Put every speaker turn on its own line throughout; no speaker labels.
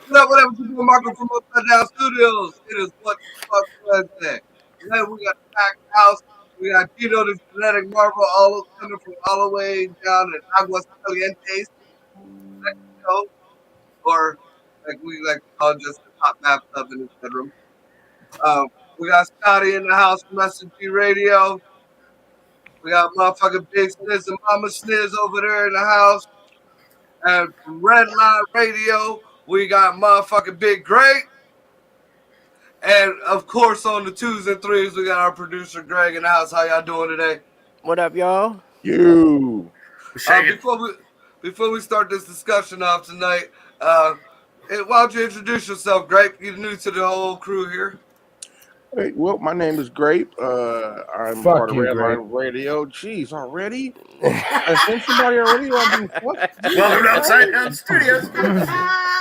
What up, people? Marco from Upside Down Studios. It is What the Fuck Wednesday. Today we got a packed house. We got Tito the Genetic Marvel all coming from all the way down in Aguas Calientes, Mexico, or like we like to call it, just a hot bathtub in his bedroom. Um, we got Scotty in the house from SG Radio. We got motherfucking Big Sniz and Mama Sniz over there in the house. And from Red Line Radio, we got motherfucking Big Great. And of course, on the twos and threes, we got our producer Greg in the house. How y'all doing today?
What up, y'all?
You.
Uh, before we before we start this discussion off tonight, uh, why don't you introduce yourself, Grape? You're new to the whole crew here.
Hey, well, my name is Grape. I'm
Fuck
part of
you,
Redline Radio. Jeez, already? I sent somebody already on the
Welcome to Upside Down Studios.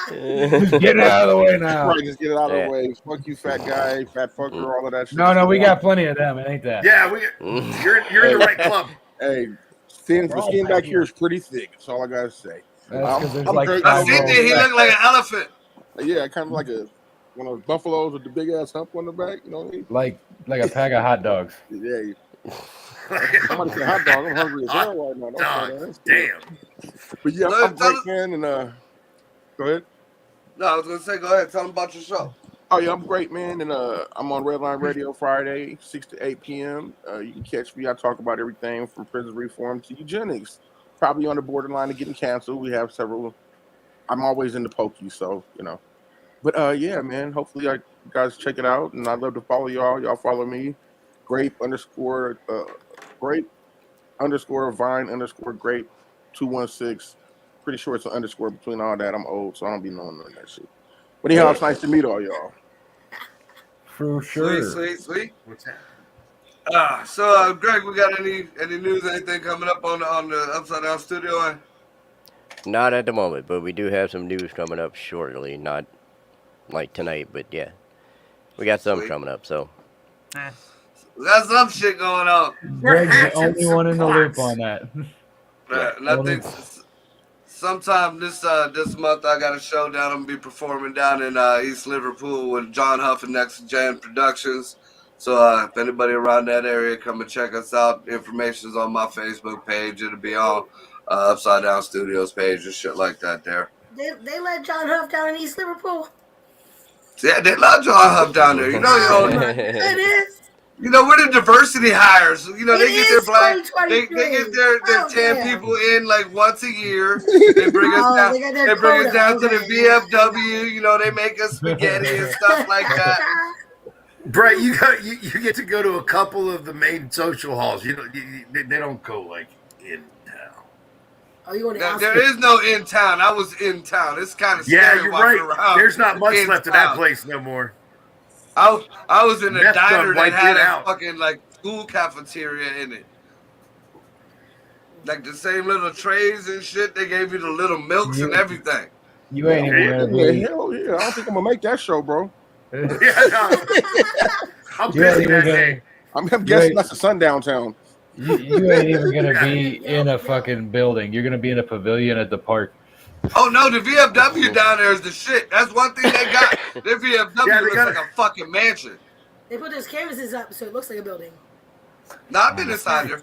Get it out of the way now.
Right, just get it out of the way. Fuck you, fat guy, fat fucker, all of that shit.
No, we got plenty of them. It ain't that.
Yeah, you're in the right club.
Hey, the skin back here is pretty thick. That's all I gotta say.
That's 'cause there's
I'm
like
great.
I see that he looked like an elephant.
Yeah, kind of like one of those buffaloes with the big ass hump on the back. You know what I mean?
like a pack of hot dogs.
Yeah. Somebody said hot dog. I'm hungry as hell right now. Don't say that.
Damn.
But yeah, I'm great, man. And go ahead.
No, I was gonna say, go ahead, tell them about your show.
Oh yeah, I'm great, man, and I'm on Redline Radio Friday, 6 to 8 p.m. You can catch me. I talk about everything from prison reform to eugenics. Probably on the borderline of getting canceled. We have several. I'm always into pokey, so you know. But yeah, man. Hopefully, you guys check it out, and I'd love to follow y'all. Y'all follow me, grape underscore vine underscore grape 216. Pretty sure it's an underscore between all that. I'm old, so I don't be knowing none of that shit. But anyhow, it's nice to meet all y'all.
For sure.
Sweet.
What's that?
So Greg, we got any news, anything coming up on the Upside Down Studio?
Not at the moment, but we do have some news coming up shortly. Not like tonight, but yeah. We got some coming up, so.
We got some shit going on.
Greg's the only one in the loop on that.
Nothing. Sometime this month, I got a show down. I'm gonna be performing down in East Liverpool with John Huff and Next Gen Productions. So if anybody around that area, come and check us out. Information's on my Facebook page. It'll be on Upside Down Studios page and shit like that. There.
They let John Huff down in East Liverpool.
Yeah, they love John Huff down there. You know.
It is.
You know, we're the diversity hires. You know, they get their black, they
2023.
get their 10
damn.
people in like once a year. They bring us down.
They got
They
their
bring us
quota.
down to the
Okay.
VFW. You know, they make us spaghetti and stuff like that.
Brett, you get to go to a couple of the main social halls. You know, they don't go like in town.
Oh, you want to
Now, there is no in town. I was in town. It's kind of
Yeah,
scary
you're
walking
right.
around.
There's not much
in
left of that
town.
place no more.
I was in a
Meth
diner
done
that
wiped
had
it
a
out.
fucking like school cafeteria in it. Like the same little trays and shit. They gave you the little milks and everything.
You ain't even gonna
Yeah,
be.
hell yeah. I don't think I'm gonna make that show, bro.
Yeah, no. I'm
You ain't
busy
even
that
gonna.
day.
I'm guessing that's a sundown town.
You ain't even gonna be in a fucking building. You're gonna be in a pavilion at the park.
Oh no, the VFW down there is the shit. That's one thing they got. Their VFW
Yeah, they
looks
got
like a fucking mansion.
They put those canvases up so it looks like a building.
Not been inside there.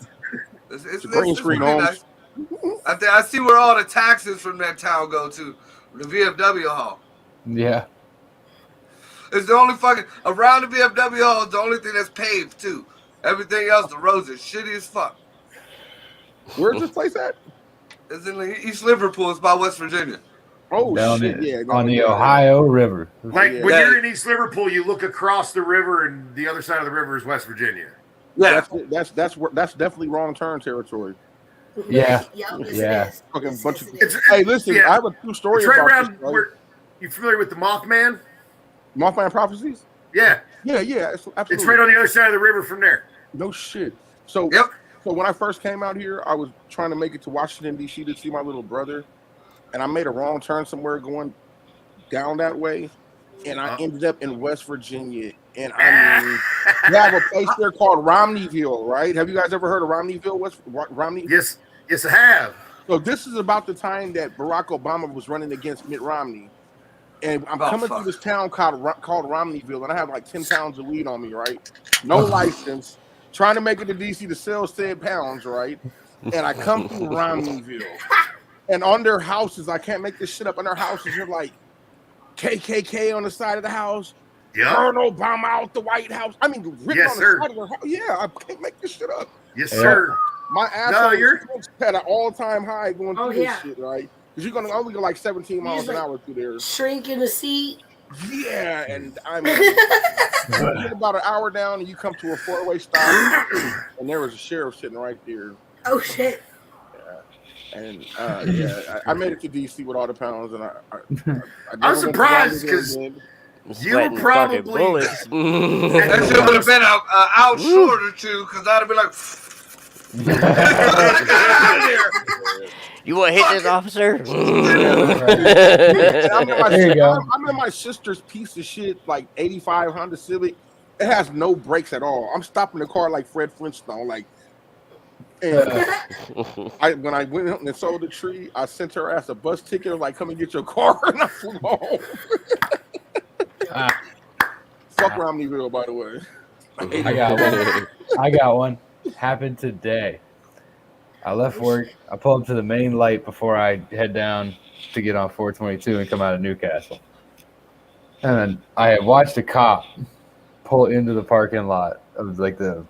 It's
green screen
really
homes.
nice. I see where all the taxes from that town go to. The VFW hall.
Yeah.
It's the only fucking around the VFW hall. It's the only thing that's paved too. Everything else, the roads are shitty as fuck.
Where's this place at?
It's in East Liverpool. It's by West Virginia.
Oh
Down
shit,
in-
yeah.
on the Ohio River.
Like
Yeah.
when you're in East Liverpool, you look across the river, and the other side of the river is West Virginia.
Yeah.
That's definitely wrong turn territory.
Yeah.
Yes,
Yeah.
it is.
Fucking
Yes,
bunch
yes,
of.
it is.
Hey, listen,
Yeah.
I have a true story
It's right
about
around
this. Right?
where. You familiar with the Mothman?
Mothman Prophecies?
Yeah,
Yeah, it's absolutely.
it's right on the other side of the river from there.
No shit. So,
Yep.
so when I first came out here, I was trying to make it to Washington D.C. to see my little brother, and I made a wrong turn somewhere going down that way, and I ended up in West Virginia. And I mean, you have a place there called Romneyville, right? Have you guys ever heard of Romneyville? Romney?
Yes, I have.
So this is about the time that Barack Obama was running against Mitt Romney. And I'm
Oh,
coming
fuck.
through this town called Romneyville, and I have like 10 pounds of weed on me, right? No license. Trying to make it to DC to sell said pounds, right? And I come through Romneyville. And on their houses, I can't make this shit up. On their houses, you're like KKK on the side of the house.
Yep.
Colonel Obama out the White House. I mean, written
Yes,
on the
sir.
side of their house. Yeah, I can't make this shit up.
Yes, sir.
My asshole
you're-
is at an all-time high going through this
yeah.
shit, right? Because you're gonna only go like 17 miles an
like,
hour through there.
Shrink in the seat.
Yeah, and I mean, you get about an hour down, and you come to a four-way stop, and there was a sheriff sitting right there.
Oh shit!
And I made it to DC with all the pounds, and I
I'm surprised because you were
Sweating fucking
probably
bullets.
That shit would have been an out short or two, because I'd have been like, get out of here.
You want to hit this officer?
I'm in my sister's piece of shit, like 85 Honda Civic. It has no brakes at all. I'm stopping the car like Fred Flintstone. Like, and when I went out and sold the tree, I sent her ass a bus ticket. I was like, come and get your car. And I flew home. Fuck Romneyville, by the way.
I got one. I got one. Happened today. I left work. I pulled up to the main light before I head down to get on 422 and come out of Newcastle. And then I had watched a cop pull into the parking lot of like the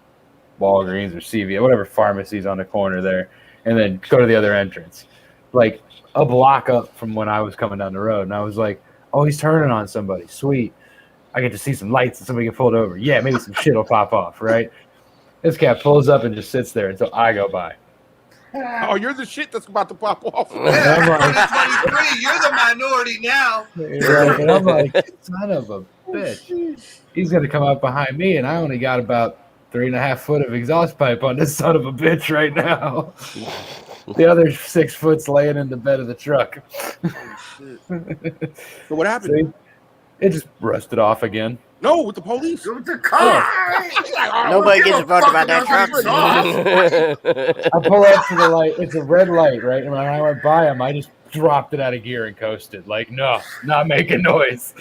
Walgreens or CVS, whatever pharmacies on the corner there, and then go to the other entrance, like a block up from when I was coming down the road. And I was like, oh, he's turning on somebody. Sweet. I get to see some lights and somebody get pulled over. Yeah, maybe some shit will pop off, right? This cat pulls up and just sits there until I go by.
Oh, you're the shit that's about to pop off.
Yeah, 2023, you're the minority now.
Right? And I'm like, son of a bitch. He's going to come up behind me, and I only got about 3.5 foot of exhaust pipe on this son of a bitch right now. The other 6 foot's laying in the bed of the truck.
Oh, shit. So what happened?
See? It just rusted off again.
No, with the police.
with the car.
Nobody gives a fuck about that truck.
I pull up to the light. It's a red light, right? And when I went by him, I just dropped it out of gear and coasted. Like, no, not making noise.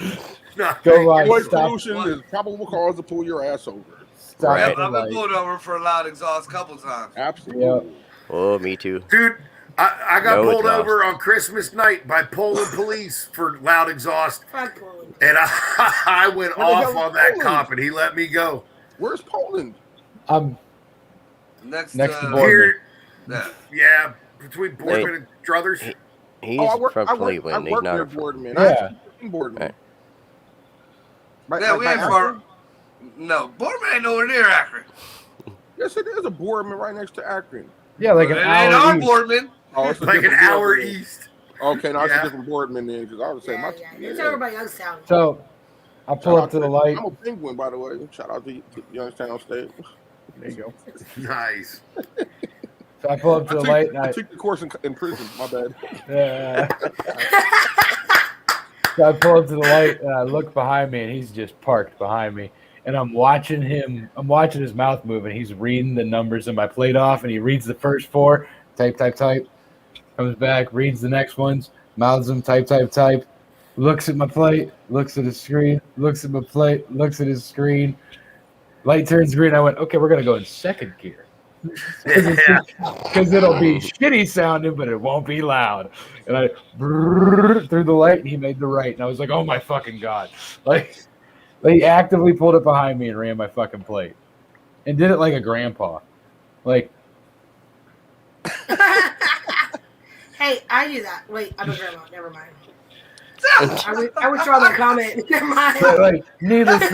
Go by,
Noise
stop,
pollution is probable cause to pull your ass over.
stop
Right.
at the
I've been
light.
pulled over for a loud exhaust a couple times.
Absolutely.
Oh, me too.
Dude, I got
No
pulled
exhaust.
over on Christmas night by Poland police for loud exhaust.
Fuck Poland.
And I went
Where the
off
hell
on
is
that
Poland?
cop, and he let me go.
Where's Poland?
Next
to Boardman.
Here,
yeah.
yeah, between Boardman and Druthers.
He's
I work
from Cleveland. He's
near
not from.
Boardman.
Yeah.
In Boardman.
Right.
Right,
Yeah, we
right
ain't
by
far.
Akron?
No, Boardman ain't nowhere near Akron.
Yes, it is a Boardman right next to Akron.
Yeah, like
But
an
it ain't
hour
our
east.
Boardman.
Oh, it's a
Like an
different
hour
Boardman.
east.
Okay, no, it's
Yeah.
a different Boardman then, because I would say
Yeah,
my.
It's over by Youngstown.
So I pull up to the light.
I'm a penguin, by the way. Shout out to Youngstown State.
There you go.
Nice.
So I pull up to the light, and
I took the course in prison. My bad.
So I pull up to the light, and I look behind me, and he's just parked behind me. And I'm watching him. I'm watching his mouth move, and he's reading the numbers in my plate off, and he reads the first 4, type, comes back, reads the next ones, mouths them, type, looks at my plate, looks at his screen, looks at my plate, looks at his screen. Light turns green. I went, okay, we're going to go in second gear. Because it'll be shitty sounding, but it won't be loud. And I through the light, and he made the right. And I was like, oh, my fucking God. Like he actively pulled it behind me and ran my fucking plate. And did it like a grandpa. Like,
Hey, I do that. Wait, I'm a grandma. Never mind. I withdraw my comment. Never mind.
but like, needless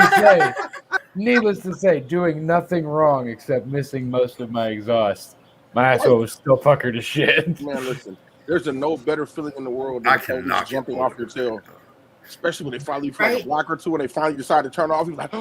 to say, doing nothing wrong except missing most of my exhaust. My asshole was still puckered to shit.
Man, listen, there's no better feeling in the world
I
than
can
police
knock
jumping
you
off your tail. Especially when they finally for like a
Right.
block or two and they finally decide to turn off. You're like,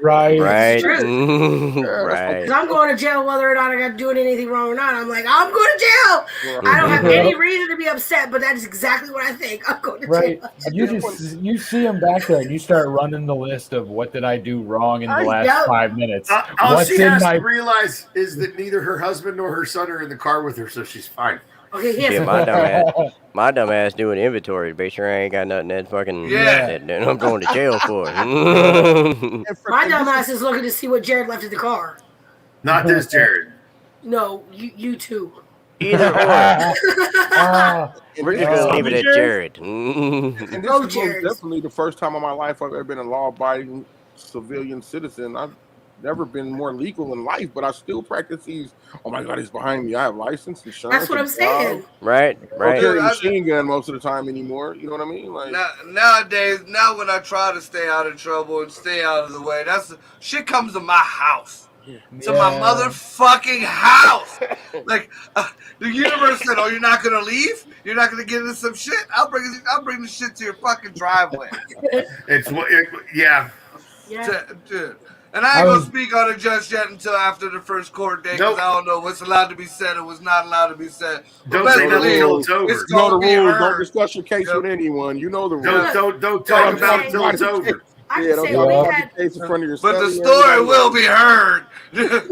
Right.
Right.
true.
Right.
Because I'm going to jail whether or not I got doing anything wrong or not. I'm like, I'm going to jail. I don't have any reason to be upset, but that's exactly what I think. I'm going to
Right.
jail.
You see him back there and you start running the list of what did I do wrong in the last
know.
5 minutes.
All
What's
she
in
has
my
to realize is that neither her husband nor her son are in the car with her, so she's fine.
Okay, he has
Shit,
a
my dumb ass doing inventory. Make sure I ain't got nothing that fucking
Yeah.
that I'm going to jail for.
And for,
My
and this
dumbass
is-
is looking to see what Jared left in the car.
Not this Jared.
No, you too.
Either or.
Ah,
and
We're
this
just
is-
gonna leave it at Jared.
and this
Go,
is most
Jared.
definitely the first time in my life I've ever been a law-abiding civilian citizen. I've never been more legal in life, but I still practice these. Oh my God, he's behind me. I have license, insurance.
That's what
a
I'm saying.
job.
Right,
I don't
right.
carry a
Dude,
machine gun most of the time anymore. You know what I mean? Like,
Nowadays, now when I try to stay out of trouble and stay out of the way, shit comes to my house. To my
yeah.
motherfucking house. Like the universe said, "Oh, you're not gonna leave? You're not gonna get into some shit? I'll bring the shit to your fucking driveway."
It's what. Yeah.
Yeah.
Dude. And I ain't gonna speak on it just yet until after the first court date because
Nope.
I don't know what's allowed to be said and what's not allowed to be said. But
Don't
best
say nothing
believe
until it's over.
it's
you know the
gonna be
rules. Don't
heard.
discuss your case
Yep.
with anyone. You know the rules.
Don't talk about it until it's over.
I
Yeah,
can
don't
say
talk
we
about
had.
the case in front of your
But the
celly or
story
anybody
will
else.
be heard.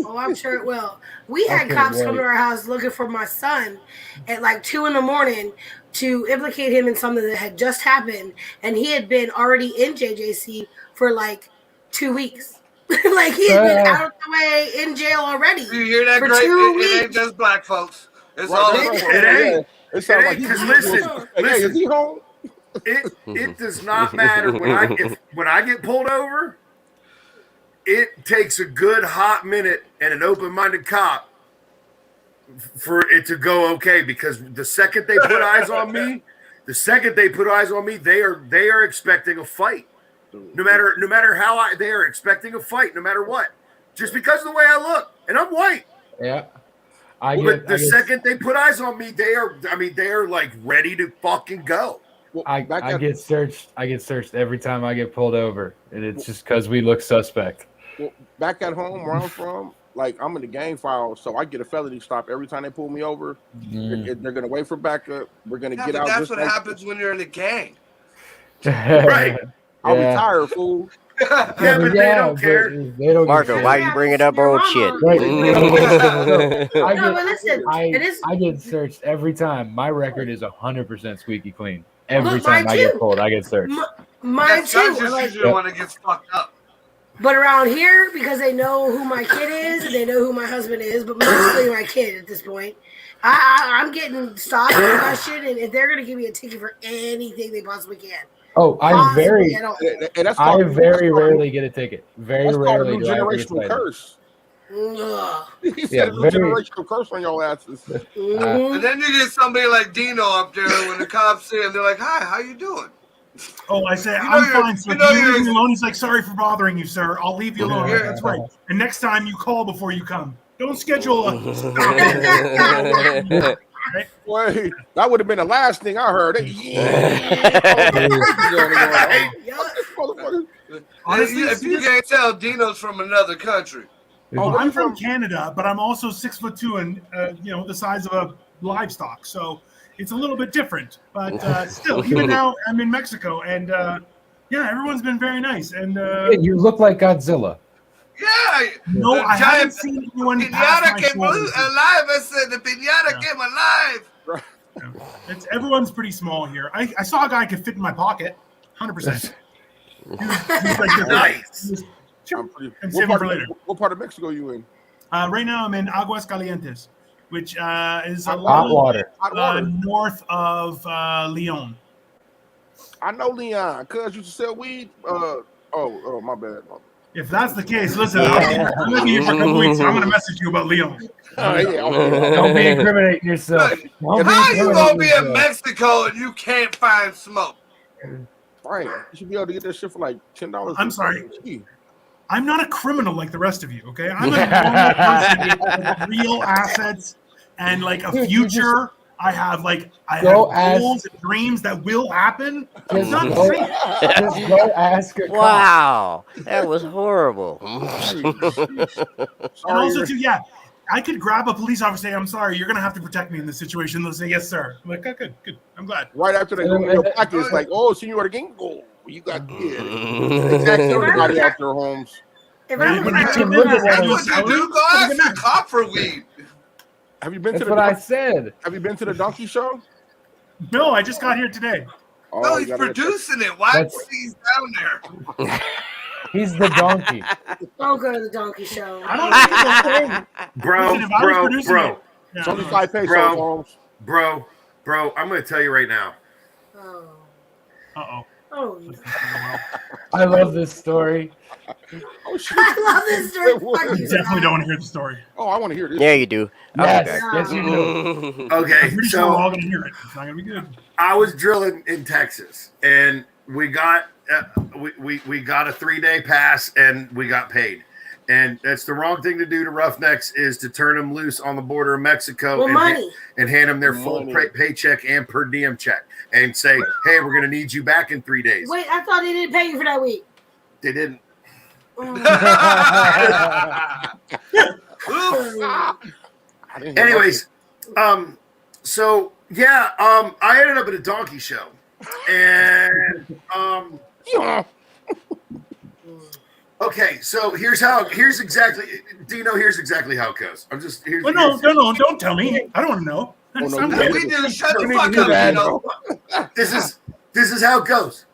Oh, I'm sure it will. We had
Okay,
cops come
right.
to our house looking for my son at like 2 a.m. to implicate him in something that had just happened, and he had been already in JJC for like 2 weeks. Like he had been out of the way in jail already.
You hear that,
for
Grace?
2
It ain't
weeks.
just black folks. It's
Right,
all
that's
of
right.
us.
It ain't.
Yeah. It sounds like
ain't,
he's
'cause
listen. Hey,
listen.
is he home?
It does not matter when I get pulled over. It takes a good hot minute and an open-minded cop for it to go okay because the second they put eyes on me, they are expecting a fight. No matter how they are expecting a fight, no matter what. Just because of the way I look, and I'm white.
Yeah.
But the second they put eyes on me, they are like ready to fucking go.
Well,
I get searched. I get searched every time I get pulled over, and it's just because we look suspect.
Well, back at home where I'm from, like I'm in the gang file, so I get a felony stop every time they pull me over. They're gonna wait for backup. We're gonna
Yeah,
get
but
out.
that's
just
what
like
happens when you're in a gang.
Right.
I'll
Yeah.
retire, fool.
Yeah, but they don't care.
They don't
Marco,
care.
why you bringing up old shit?
Right.
No, but listen,
I get searched every time. My record is 100% squeaky clean. Every
Look,
time
mine
I get
too.
pulled, I get searched.
Mine
That's
too.
just
Like,
usually the one that gets fucked up.
but around here, because they know who my kid is and they know who my husband is, but mostly my kid at this point, I'm getting stopped and questioned, and if they're going to give me a ticket for anything they possibly can.
Oh, I very rarely get a ticket. Very
That's called a
rarely
new
do I ever get
generational
cited.
curse. He
Yeah,
said a new generational curse on your asses.
And then you get somebody like Dino up there when the cops see him, they're like, "Hi, how you doing?"
Oh, I say,
You know
I'm
you're-
fine, sir.
you know
Can you leave
you're-
me alone? He's like, sorry for bothering you, sir. I'll leave you alone.
Yeah.
That's right. And next time you call before you come. Don't schedule a right?
Wait, that would have been the last thing I heard.
Honestly,
if you can't tell, Dino's from another country.
Oh, I'm from Canada, but I'm also 6'2" and the size of a livestock. So it's a little bit different. But still, even now I'm in Mexico, and yeah, everyone's been very nice. And
You look like Godzilla.
Yeah.
no,
The
I
giant
haven't seen anyone pass
Pinata
my
came
shoulders.
alive. I said the pinata came alive.
Everyone's pretty small here. I saw a guy could fit in my pocket, 100%.
Nice.
And save him for later.
What part of Mexico you in?
Right now, I'm in Aguas Calientes, which is a
Hot
little
water.
Hot water.
north of Leon.
I know Leon. Cuz used to sell weed. Oh, my bad.
If that's the case, listen, I'm going to be here for a couple weeks. I'm going to message you about Leon.
Don't be incriminating yourself. Don't
How you
incriminating
gonna be in
yourself.
Mexico and you can't find smoke?
Right. You should be able to get that shit for like $10.
I'm sorry. I'm not a criminal like the rest of you, okay? I'm a normal person with real assets and like a future. I have goals and dreams that will happen. It's not the same.
Just go ask a cop.
Wow, that was horrible.
And also, too, yeah, I could grab a police officer and say, I'm sorry, you're going to have to protect me in this situation. They'll say, yes, sir. I'm like, oh, good. I'm glad.
Right after they go in your pocket, it's like, oh, Senor Gringo, you got exactly everybody out there, Holmes.
If I was
That's what you do. Go ask a cop for weed.
Have you been
That's
to the?
what I said.
Have you been to the donkey show?
No, I just got here today.
Oh,
No,
you
he's
gotta-
producing it. Why
That's-
is he down there?
He's the donkey.
Don't go to the donkey show.
I don't know.
Bro,
Listen, if I was
bro,
producing
bro,
it- Yeah,
It's only
no.
5 pesos,
Bro.
Holmes.
bro. I'm going to tell you right now.
Oh.
Uh-oh.
Oh.
I love this story.
Oh shit!
I love this story. Fuck
I
you,
definitely
Scott.
don't want to hear the story.
Oh, I want to hear this.
Yeah, you do. I'll
Yes,
be back.
yes, you do.
Okay,
I'm pretty sure we're
so
all going to hear it. It's not going to be good.
I was drilling in Texas, and we got we got a 3-day pass, and we got paid. And that's the wrong thing to do to roughnecks is to turn them loose on the border of Mexico
Well, money.
and hand them their full
Money.
paycheck and per diem check and say, hey, we're going to need you back in 3 days.
Wait, I thought they didn't pay you for that week.
They didn't.
Oh.
I didn't hear
Anyways, so yeah, I ended up at a donkey show, and
nothing.
okay, so here's exactly how it goes. I'm just here's.
Well, no, don't tell me. I don't want to know. That
Oh, no,
sounds
you
good.
We do. Shut the
You need
fuck
to
up,
do that,
Gino.
This is how it goes.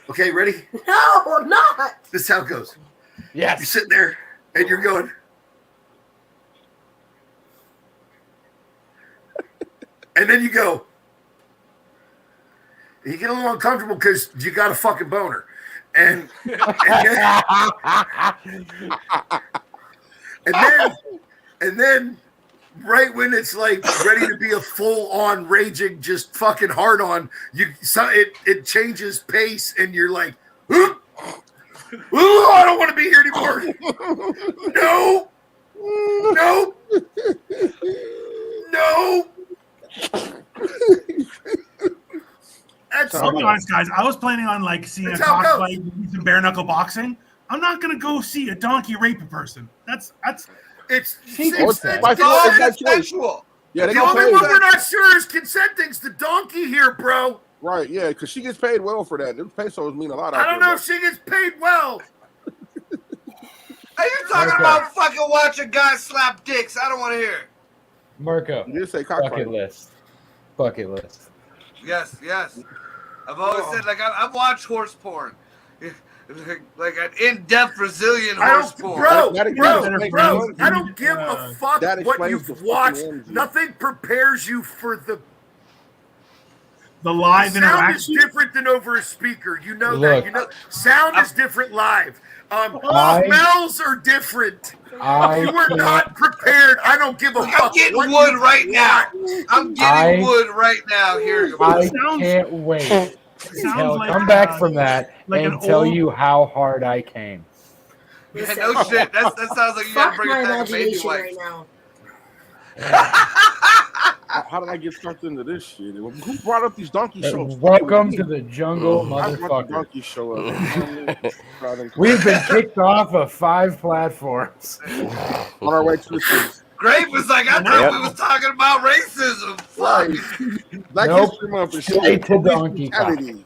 Okay, ready?
No, I'm not.
This is how it goes. You're
Yes.
sitting there and you're going. And then you go. And you get a little uncomfortable because you got a fucking boner. And then right when it's like ready to be a full-on raging, just fucking hard on, it changes pace and you're like, ooh, I don't want to be here anymore. No. That's
I'll be honest, guys. I was planning on like seeing
That's
a
how it
cock
goes.
fight, some bare knuckle boxing. I'm not gonna go see a donkey rape a person. That's
it's
it's
it's
by
It's all
It's that choice.
consensual.
Yeah, they
the
get
only
paid.
one we're not sure is consenting's the donkey here, bro.
Right, yeah, because she gets paid well for that. Those pesos mean a lot.
I
out
don't
there,
know if she gets paid well.
Are you talking
Okay.
about fucking watching guys slap dicks? I don't want to hear it.
Marco,
You did say cockfight.
bucket list. Bucket list.
Yes. I've always said, like, I've watched horse porn. Like an in-depth Brazilian horse porn.
Bro,
That explains
I don't give a fuck
that
what
explains the
you've
fucking
watched.
energy.
Nothing prepares you for the
live
sound
interaction.
is different than over a speaker. You know
Look.
that. You know sound is different live.
I-
Smells are different.
I
You were
can't-
not prepared. I don't give a
I'm
fuck.
getting
what
wood
you
right now.
want.
I'm getting
I-
wood right now. Hearing
I
about it.
Sounds-
can't wait
Sounds
to
like,
come back from that
like
and
an
tell
old-
you how hard I came.
Yeah,
Listen,
no shit. That sounds like you gotta
fuck
bring
my
it back to baby
imagination
wipes.
right now.
How did I get sucked into this shit? Who brought up these donkey shows?
Welcome to the jungle,
I brought the
motherfucker.
donkey show up.
We've been kicked off of 5 platforms.
on our way to the streets.
Grape was like, I thought we was talking about racism. Fuck.
Right. Black
Nope.
History Month and
Straight
shit.
to donkey cock.
Brutality.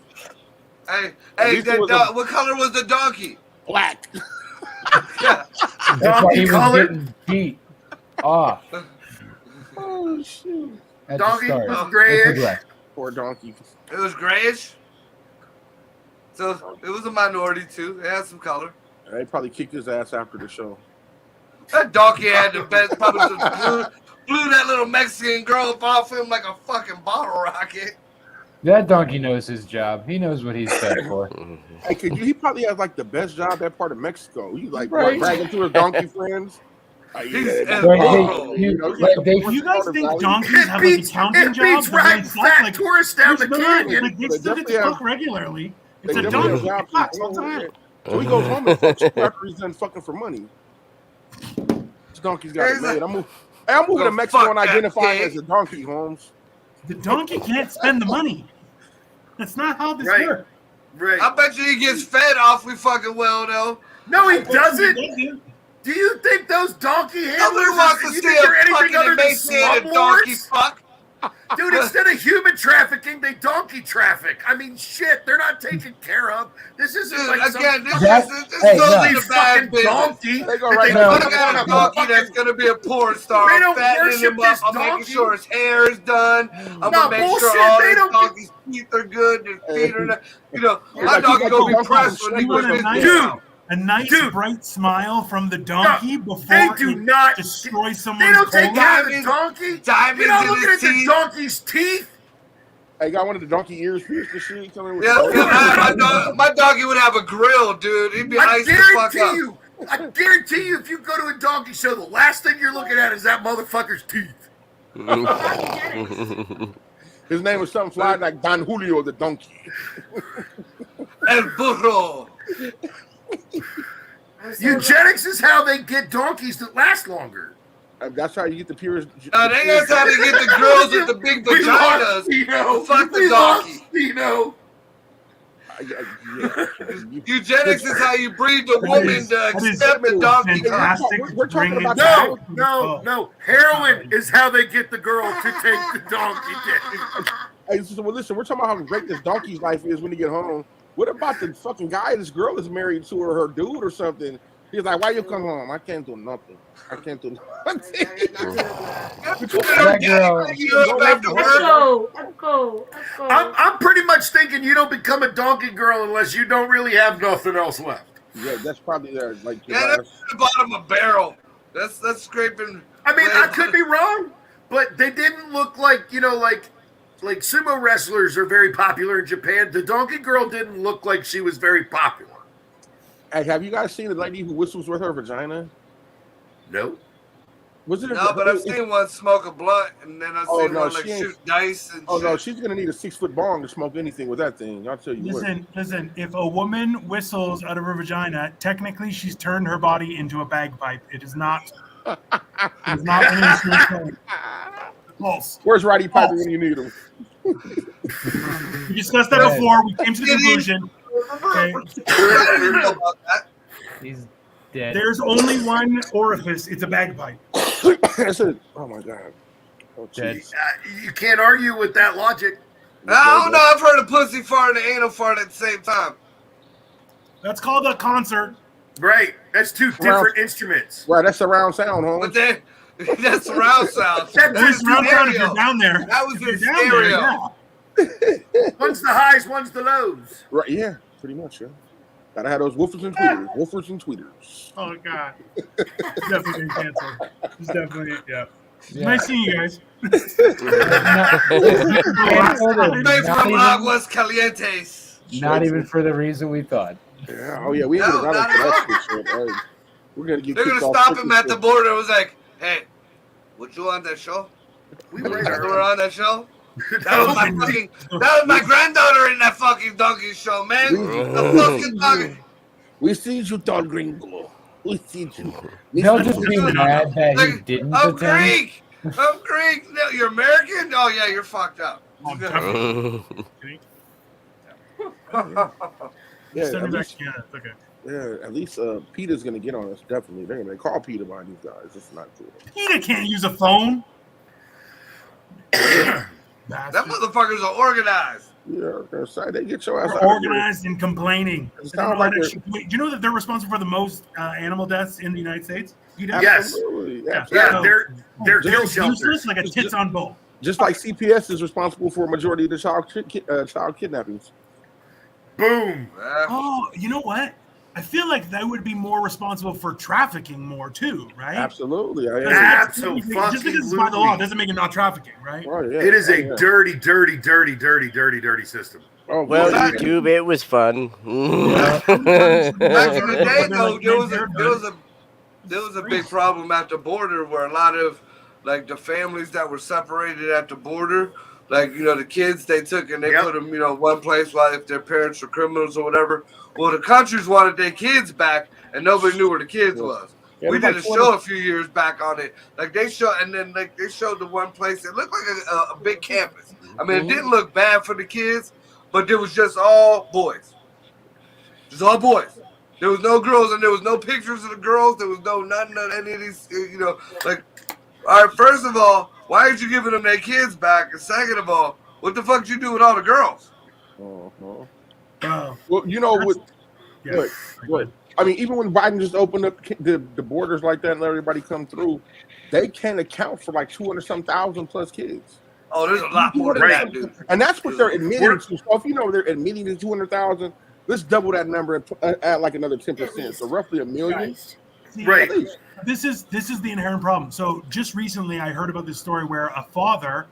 Hey,
least it was
what color was the donkey?
Black.
Yeah.
That's why he was
colored.
getting beat off
Oh shit.
at
Donkey
the start.
was
It's
grayish.
aggressive.
Poor donkey.
It was grayish. So it was a minority too. It had some color.
They probably kicked his ass after the show.
That donkey had the best. Probably just blew that little Mexican girl up off him like a fucking bottle rocket.
That donkey knows his job. He knows what he's fed for.
Hey, he probably has like the best job that part of Mexico. He's like
Right.
bragging to his donkey friends. Like,
He's
yeah,
Right,
Oh.
they,
know,
like, they,
You guys think
Valley.
donkeys
It
have like
beats,
accounting
it
jobs?
beats riding fat tourists down the canyon.
Like, they
They
still get to
definitely
fuck regularly.
They
It's a
definitely
donkey.
have
It
jobs.
fucks all the time.
So he goes home and fucks you after he's done fucking for money. This donkey's got
Hey,
it
he's
made.
like,
I'm moving
"Go
to Mexico
fuck
and
that
identifying
pig."
as a donkey, Holmes.
The donkey can't spend the money. That's not how this
Right.
works.
Right.
I bet you he gets fed awfully fucking well though.
No, he
He
doesn't.
doesn't.
Do you think those donkey
Nobody
handlers
wants
are
to
you
see
think they're
a
anything
fucking
other than
emaciated donkey
slumlords?
fuck.
Dude, instead of human trafficking, they donkey traffic. I mean, shit, they're not taken care of. This isn't
Dude,
like
again, this
Hey,
is
no.
totally
some
a bad
fucking
business.
donkey.
They go
that
right
they
now.
Fuck
put
out
on
a donkey
fucking-
that's gonna be a porn star.
They
I'm
don't
fattening
worship
him up.
this
I'm making
donkey.
sure his hair is done. I'm
No,
gonna make sure
bullshit,
all
they
his
don't
donkey's teeth are good, his feet are not. You know,
Yeah,
my
like
doggy
you
gonna be
got
pressed
your
when he
You
goes
want a
with
nice,
me.
Dude.
bright smile from the donkey before
They do
it
not
destroys
They
someone's
don't take
colon?
care of the
Diamonds-
donkey.
diamonds
You're not
in
looking
his
at the
teeth.
donkey's teeth.
Hey, got one of the donkey ears pierced and shit. Coming with
Yeah,
the
my doggy would have a grill, dude. He'd be
I
iced the fuck
guarantee
up.
you, if you go to a donkey show, the last thing you're looking at is that motherfucker's teeth.
His name was something fly like Don Julio the donkey.
El burro.
Eugenics is how they get donkeys that last longer.
That's how you get the purest.
That's how they get the girls with the big
We lost
vaginas.
Dino.
Fuck the
We lost
donkey.
Dino.
Eugenics is how you breed the woman to
that is
accept the donkey.
fantastic.
We're talking
Bring
about
it back.
No. Heroin is how they get the girl to take the donkey dick.
Hey, so, well, listen, we're talking about how great this donkey's life is when you get home. What about the fucking guy this girl is married to, or her dude or something? He's like, why you come home? I can't do nothing. I can't do nothing.
That girl.
Let's go.
I'm pretty much thinking you don't become a donkey girl unless you don't really have nothing else left.
Yeah, that's probably there. Like,
Yeah, that's the bottom of a barrel. That's scraping.
I mean, I could be wrong, but they didn't look like, like sumo wrestlers are very popular in Japan. The donkey girl didn't look like she was very popular.
Hey, have you guys seen the lady who whistles with her vagina?
No.
Was it?
No, but I've seen one smoke a blunt, and then I've seen one like
she ain't-
shoot dice and
Oh
shit.
no, she's gonna need a 6-foot bong to smoke anything with that thing. I'll tell you what.
Listen. If a woman whistles out of her vagina, technically she's turned her body into a bagpipe. It is not. It is not an instrument. False.
Where's Roddy Piper when you need him?
We discussed that before. We came to the conclusion. Okay.
I didn't know about that.
He's dead.
There's only one orifice. It's a bagpipe.
That's it. Oh my god. Oh
Dead.
jeez.
You can't argue with that logic.
I don't know. I've heard a pussy fart and an anal fart at the same time.
That's called a concert.
Right. That's two different instruments.
Right, that's surround sound,
But
homie.
then that's surround sound.
That
There's
was
round sound if you're
stereo.
down there.
That was
If you're
in
down there,
stereo.
yeah.
One's the highs, one's the lows.
Right, yeah, pretty much, yeah. Gotta have those woofers and tweeters. Woofers and tweeters.
Oh God. He's definitely getting canceled. He's definitely
Yeah.
Nice seeing you guys.
Made from aguas calientes.
Not even for the reason we thought.
Yeah, oh yeah, we ain't
No,
gonna
not
got
at
into that shit. Hey, we're gonna get
They're
kicked
gonna
off
stop
quick
him
as
at the
shit.
border. It was like, hey, would you on that show?
We
You
were
were on that show? That was my granddaughter in that fucking donkey show, man. The fucking donkey.
We see you, Don Gringo. We see you.
They'll just be mad that he
Like,
didn't
I'm
attend.
Greek. I'm Greek. No, you're American? Oh yeah, you're fucked up.
Oh, definitely.
Yeah,
Send me
at
back
least,
to Canada. It's okay.
yeah, at least Peter's gonna get on us. Definitely, they're gonna call Peter by these guys. It's not cool.
Peter can't use a phone.
That
Bastard.
motherfuckers are organized.
Yeah, they're sorry, they get your ass
They're
out of here.
organized and complaining.
It
They don't
sounds
know how
like
to
they're-
actually- Wait, do you know that they're responsible for the most animal deaths in the United States?
Yes.
Absolutely,
Yeah.
absolutely.
Yeah, they're
They're
kill shelters.
useless like a tits on bull.
Just like CPS is responsible for a majority of the child kidnappings.
Boom.
Oh, you know what? I feel like they would be more responsible for trafficking more too, right?
Absolutely, I
Because
am.
Absolutely.
Just because it's by the law doesn't make it not trafficking, right?
Oh, yeah.
It is
Oh,
a
yeah.
dirty, dirty, dirty, dirty, dirty, dirty system.
Oh,
Well,
yeah.
YouTube, it was fun.
Back in the day, though,
Like,
there was a big problem at the border where a lot of like the families that were separated at the border, like the kids they took and they
Yep.
put them one place while if their parents were criminals or whatever. Well, the countries wanted their kids back and nobody knew where the kids was.
Yeah,
We
it was
did a
like
show a few years back on it. Like they showed, and then like they showed the one place. It looked like a big campus. I mean, it didn't look bad for the kids, but there was just all boys. Just all boys. There was no girls, and there was no pictures of the girls. There was no nothing of any of these. Like, all right. First of all, why aren't you giving them their kids back? And second of all, what the fuck you do with all the girls?
Uh-huh.
Bro,
Well, you know what?
yeah.
What? I mean, even when Biden just opened up the borders like that and let everybody come through, they can't account for like 200-some thousand plus kids.
Oh, there's a lot more than that, dude.
And that's what they're admitting
We're-
to. So if you know they're admitting to 200,000, let's double that number and add like another 10%. So roughly 1 million.
Christ.
See,
Right.
At least.
This is the inherent problem. So just recently, I heard about this story where a father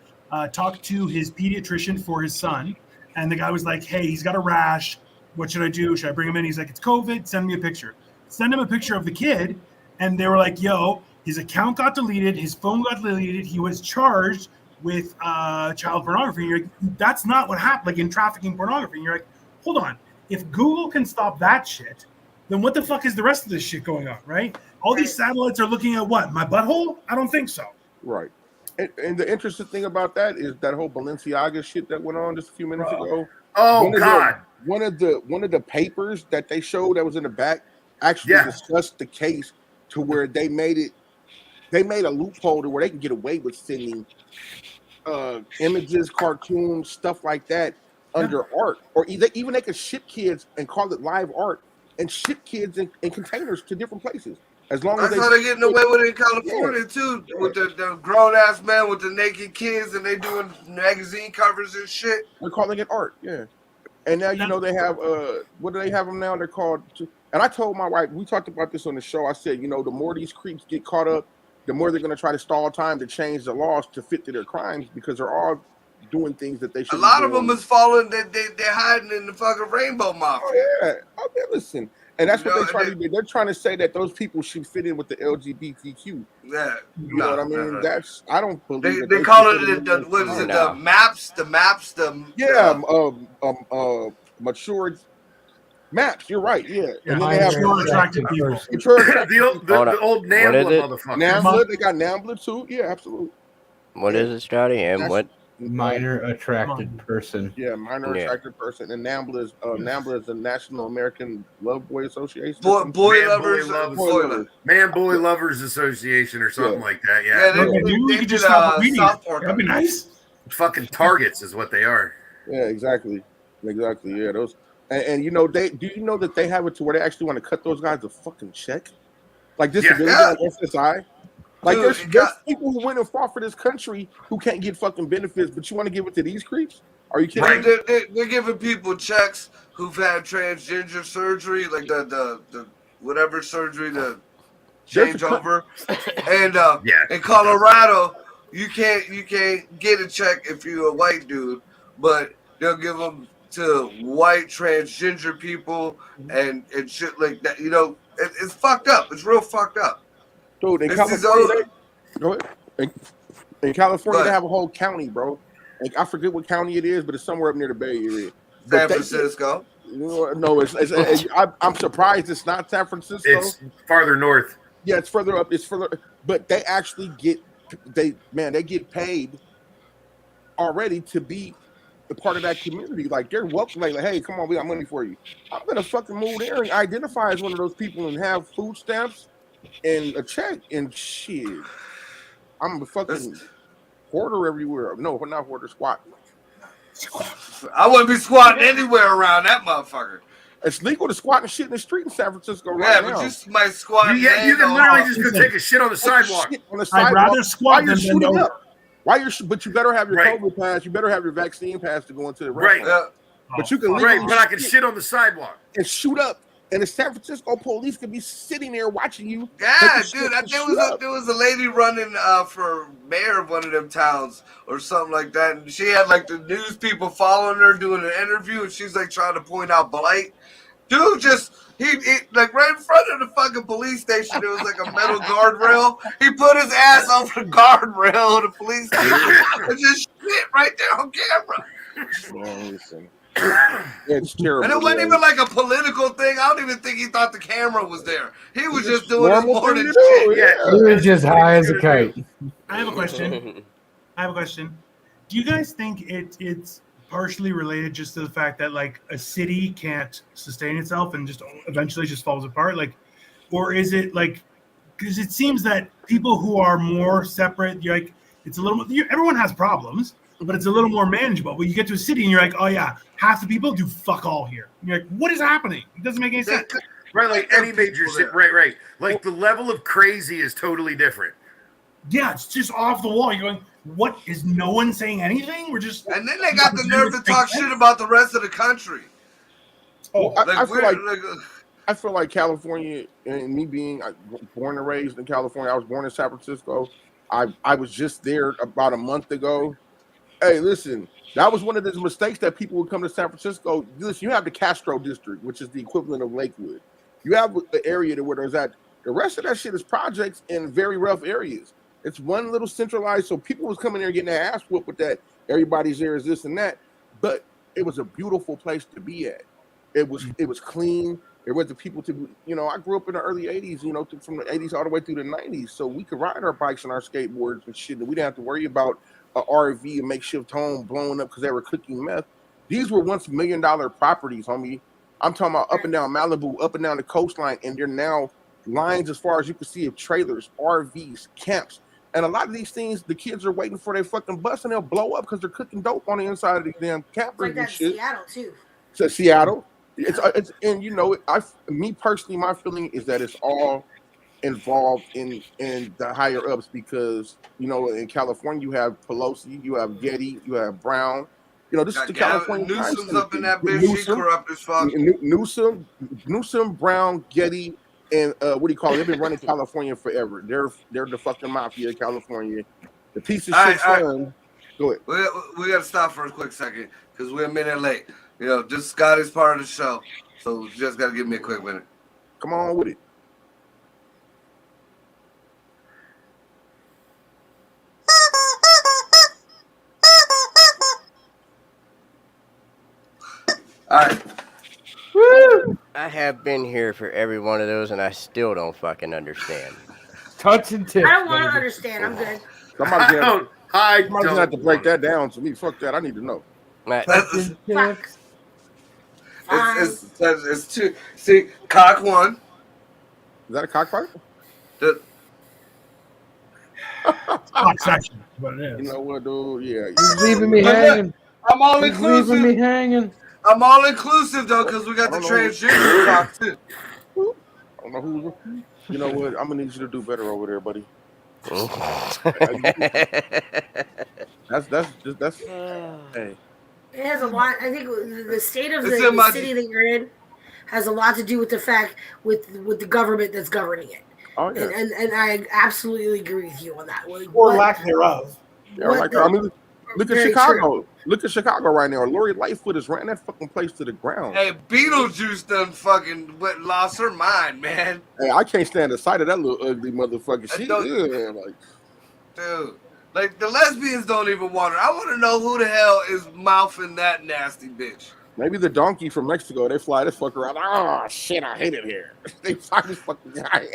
talked to his pediatrician for his son, and the guy was like, "Hey, he's got a rash. What should I do? Should I bring him in?" He's like, "It's COVID. Send me a picture." Send him a picture of the kid, and they were like, "Yo, his account got deleted. His phone got deleted. He was charged with child pornography." And you're like, "That's not what happened. Like in trafficking pornography." And you're like, "Hold on. If Google can stop that shit, then what the fuck is the rest of this shit going on, right? All these satellites are looking at what? My butthole? I don't think so."
Right. And the interesting thing about that is that whole Balenciaga shit that went on just a few minutes ago.
Oh God.
One of the papers that they showed that was in the back actually discussed the case to where they made a loophole to where they can get away with sending images, cartoons, stuff like that under art, or even they could ship kids and call it live art and ship kids in containers to different places. As long as
That's how they're getting away with it in California too, with the grown ass men with the naked kids, and they doing magazine covers and shit.
They're calling it art, yeah. And now you know they have what do they have them now? They're called. And I told my wife, we talked about this on the show. I said, you know, the more these creeps get caught up, the more they're going to try to stall time to change the laws to fit to their crimes because they're all doing things that they should.
A lot of them is falling. They're hiding in the fucking rainbow mafia.
Oh yeah. Okay, listen. And that's what they're trying to do. They're trying to say that those people should fit in with the LGBTQ.
Yeah,
you know what I mean. That's I don't believe
they call it what is it? The maps.
Matured maps. You're right. Yeah.
And then they have attractive people.
The old NAMBLA motherfucker.
NAMBLA. They got NAMBLA too. Yeah, absolutely.
What is it, Scotty? And what?
Minor attracted person.
Yeah, minor attracted person. And NAMBLA is the National American Love Boy Association.
Boy Lovers
Association or something like that.
They just stop reading it. That'd be nice.
Fucking targets is what they are.
Yeah, exactly. Yeah, those. And you know do you know that they have it to where they actually want to cut those guys a fucking check? Like disability on SSI. Like there's people who went and fought for this country who can't get fucking benefits, but you want to give it to these creeps? Are you kidding me?
They're giving people checks who've had transgender surgery, like the whatever surgery to change over. And in Colorado, you can't get a check if you're a white dude, but they'll give them to white transgender people and shit like that. You know, it's fucked up. It's real fucked up.
Dude, in California, they have a whole county, bro. Like, I forget what county it is, but it's somewhere up near the Bay Area.
San Francisco.
No, I'm surprised it's not San Francisco.
It's farther north.
Yeah, it's further up. It's further, but they actually get they get paid already to be a part of that community. Like they're welcome. Like, hey, come on, we got money for you. I'm gonna fucking move there and identify as one of those people and have food stamps and a check and shit. I'm a fucking hoarder everywhere. No, not hoarder, squat.
I wouldn't be squatting anywhere around that motherfucker.
It's legal to squat and shit in the street in San Francisco right now.
Yeah, but you might squat.
You can literally just go take a shit on the sidewalk.
I'd rather squat than bend over.
But you better have your COVID pass. You better have your vaccine pass to go into the restaurant. But you can
but I can shit on the sidewalk
and shoot up. And the San Francisco police could be sitting there watching you.
Yeah, dude. There was a lady running for mayor of one of them towns or something like that. And she had like the news people following her doing an interview. And she's like trying to point out blight. Dude, he like right in front of the fucking police station, there was like a metal guardrail. He put his ass over the guardrail of the police station and just shit right there on camera.
Yeah, listen. It's terrible.
And it wasn't even like a political thing. I don't even think he thought the camera was there. He was just doing his morning shit.
Yeah. He was just high as a kite.
I have a question. Do you guys think it's partially related just to the fact that like a city can't sustain itself and just eventually just falls apart? Like, or is it like, because it seems that people who are more separate, like It's a little. Everyone has problems, but it's a little more manageable. But you get to a city and you're like, oh yeah, half the people do fuck all here. And you're like, what is happening? It doesn't make any sense.
Right, like any major city. Right. Like the level of crazy is totally different.
Yeah, it's just off the wall. You're going, what is no one saying anything? We're just.
And then they got the nerve to talk shit about the rest of the country.
Oh, I feel like California, and me being born and raised in California, I was born in San Francisco. I was just there about a month ago. Hey, listen, that was one of those mistakes that people would come to San Francisco. Listen, you have the Castro district, which is the equivalent of Lakewood. You have the area where there's that. The rest of that shit is projects in very rough areas. It's one little centralized. So people was coming there getting their ass whooped with that. Everybody's there is this and that. But it was a beautiful place to be at. It was clean. There was the people to, I grew up in the early 80s, from the 80s all the way through the 90s. So we could ride our bikes and our skateboards and shit. And we didn't have to worry about a RV, a makeshift home blowing up because they were cooking meth. These were once $1 million properties, homie. I'm talking about up and down Malibu, up and down the coastline. And they're now lines as far as you can see of trailers, RVs, camps. And a lot of these things, the kids are waiting for their fucking bus and they'll blow up because they're cooking dope on the inside of these damn campers
like that
and shit.
Seattle too.
So Seattle. It's and me personally, my feeling is that it's all involved in the higher ups because in California you have Pelosi, you have Getty, you have Brown. This is the California.
Newsom's up in that bitch. She corrupt as fuck.
Newsom, Brown, Getty, and what do you call it? They've been running California forever. They're the fucking mafia of California. The piece of shit son. Go ahead.
We got to stop for a quick second because we're a minute late. Just Scotty's part of the show, so you just got to give me a quick minute.
Come on with it.
All right.
Woo! I have been here for every one of those, and I still don't fucking understand.
Touch and tip.
I don't want to understand. I'm good.
Somebody's going to have to break that down to me. Fuck that. I need to know.
Fuck.
It's two. See, cock one.
Is that a cockfight?
Cock section, what it is.
You know what, dude? Yeah.
He's leaving me hanging.
I'm all
He's
inclusive.
leaving me hanging.
I'm all inclusive though, because we got the transgender cock too.
I don't know who. You know what? I'm gonna need you to do better over there, buddy. That's. Hey.
It has a lot. I think the state of the city that you're in has a lot to do with the fact with the government that's governing it.
Oh, yeah.
And I absolutely agree with you on that.
Or lack thereof.
Yeah, look at Chicago. True. Look at Chicago right now. Lori Lightfoot has ran that fucking place to the ground.
Hey, Beetlejuice done fucking lost her mind, man.
Hey, I can't stand the sight of that little ugly motherfucker. She is like,
dude. Like, the lesbians don't even want her. I want to know who the hell is mouthing that nasty bitch.
Maybe the donkey from Mexico. They fly this fucker out. Oh, shit, I hate it here. They fly this fucking guy.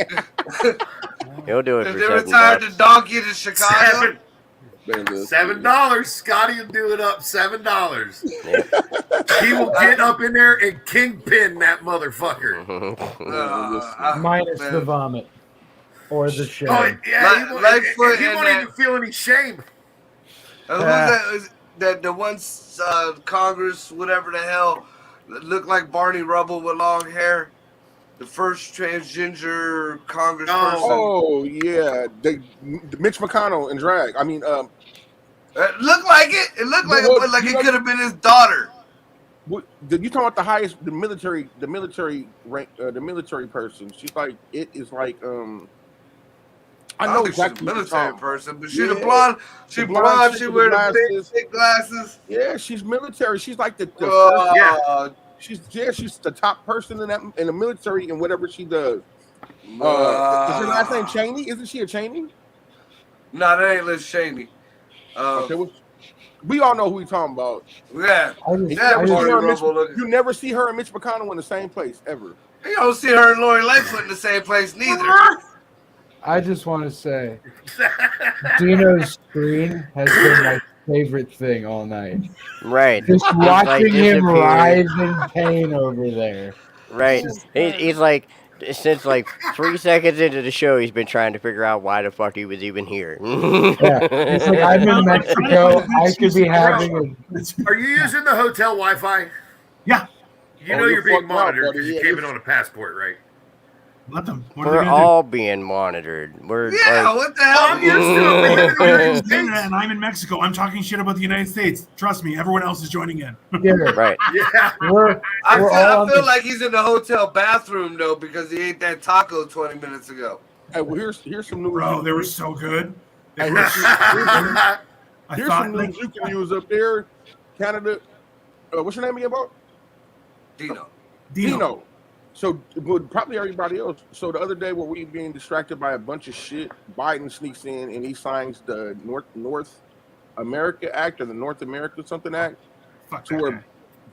He'll do it for
they retired the donkey to Chicago.
$7. Scotty will do it up. $7. Yeah. He will get up in there and kingpin that motherfucker.
Minus the vomit. Or the shame.
Oh, yeah, he won't even feel any shame.
Who's that? That the one Congress, whatever the hell, looked like Barney Rubble with long hair. The first transgender congressperson.
Oh yeah, Mitch McConnell in drag. I mean,
it looked like it. It looked like it could have been his daughter.
You talking about the highest, the military rank, the military person? She's like, it is like I know exactly
she's a military person, but she's a blonde. She blonde. She wear the big glasses.
Yeah, she's military. She's like the she's the top person in the military in whatever she does. Is her last name Cheney? Isn't she a Cheney?
No, that ain't Liz Cheney.
Okay, we all know who we're talking about.
Yeah,
you never see her and Mitch McConnell in the same place ever.
You don't see her and Lori Lightfoot in the same place neither.
I just want to say, Dino's screen has been my favorite thing all night.
Right.
Just watching him writhe in pain over there.
Right. He's like, since like 3 seconds into the show, he's been trying to figure out why the fuck he was even here.
Yeah, it's like I'm in Mexico. I could be having.
Are you using the hotel Wi-Fi?
Yeah.
You know you're being monitored because you came in on a passport, right?
Let them.
We're all being monitored. We're
what the hell?
I'm used to it.
And I'm in Mexico. I'm talking shit about the United States. Trust me, everyone else is joining in.
Yeah,
right.
Yeah.
I feel like he's in the hotel bathroom though because he ate that taco 20 minutes ago.
Hey, well, here's some news.
Bro, they were so good.
Hey,
Here's
some news you can use up there, Canada. What's your name again, Bob? Dino. So, but probably everybody else. So the other day, where we being distracted by a bunch of shit, Biden sneaks in and he signs the North America Act or the North America something Act.
Fuck
to where,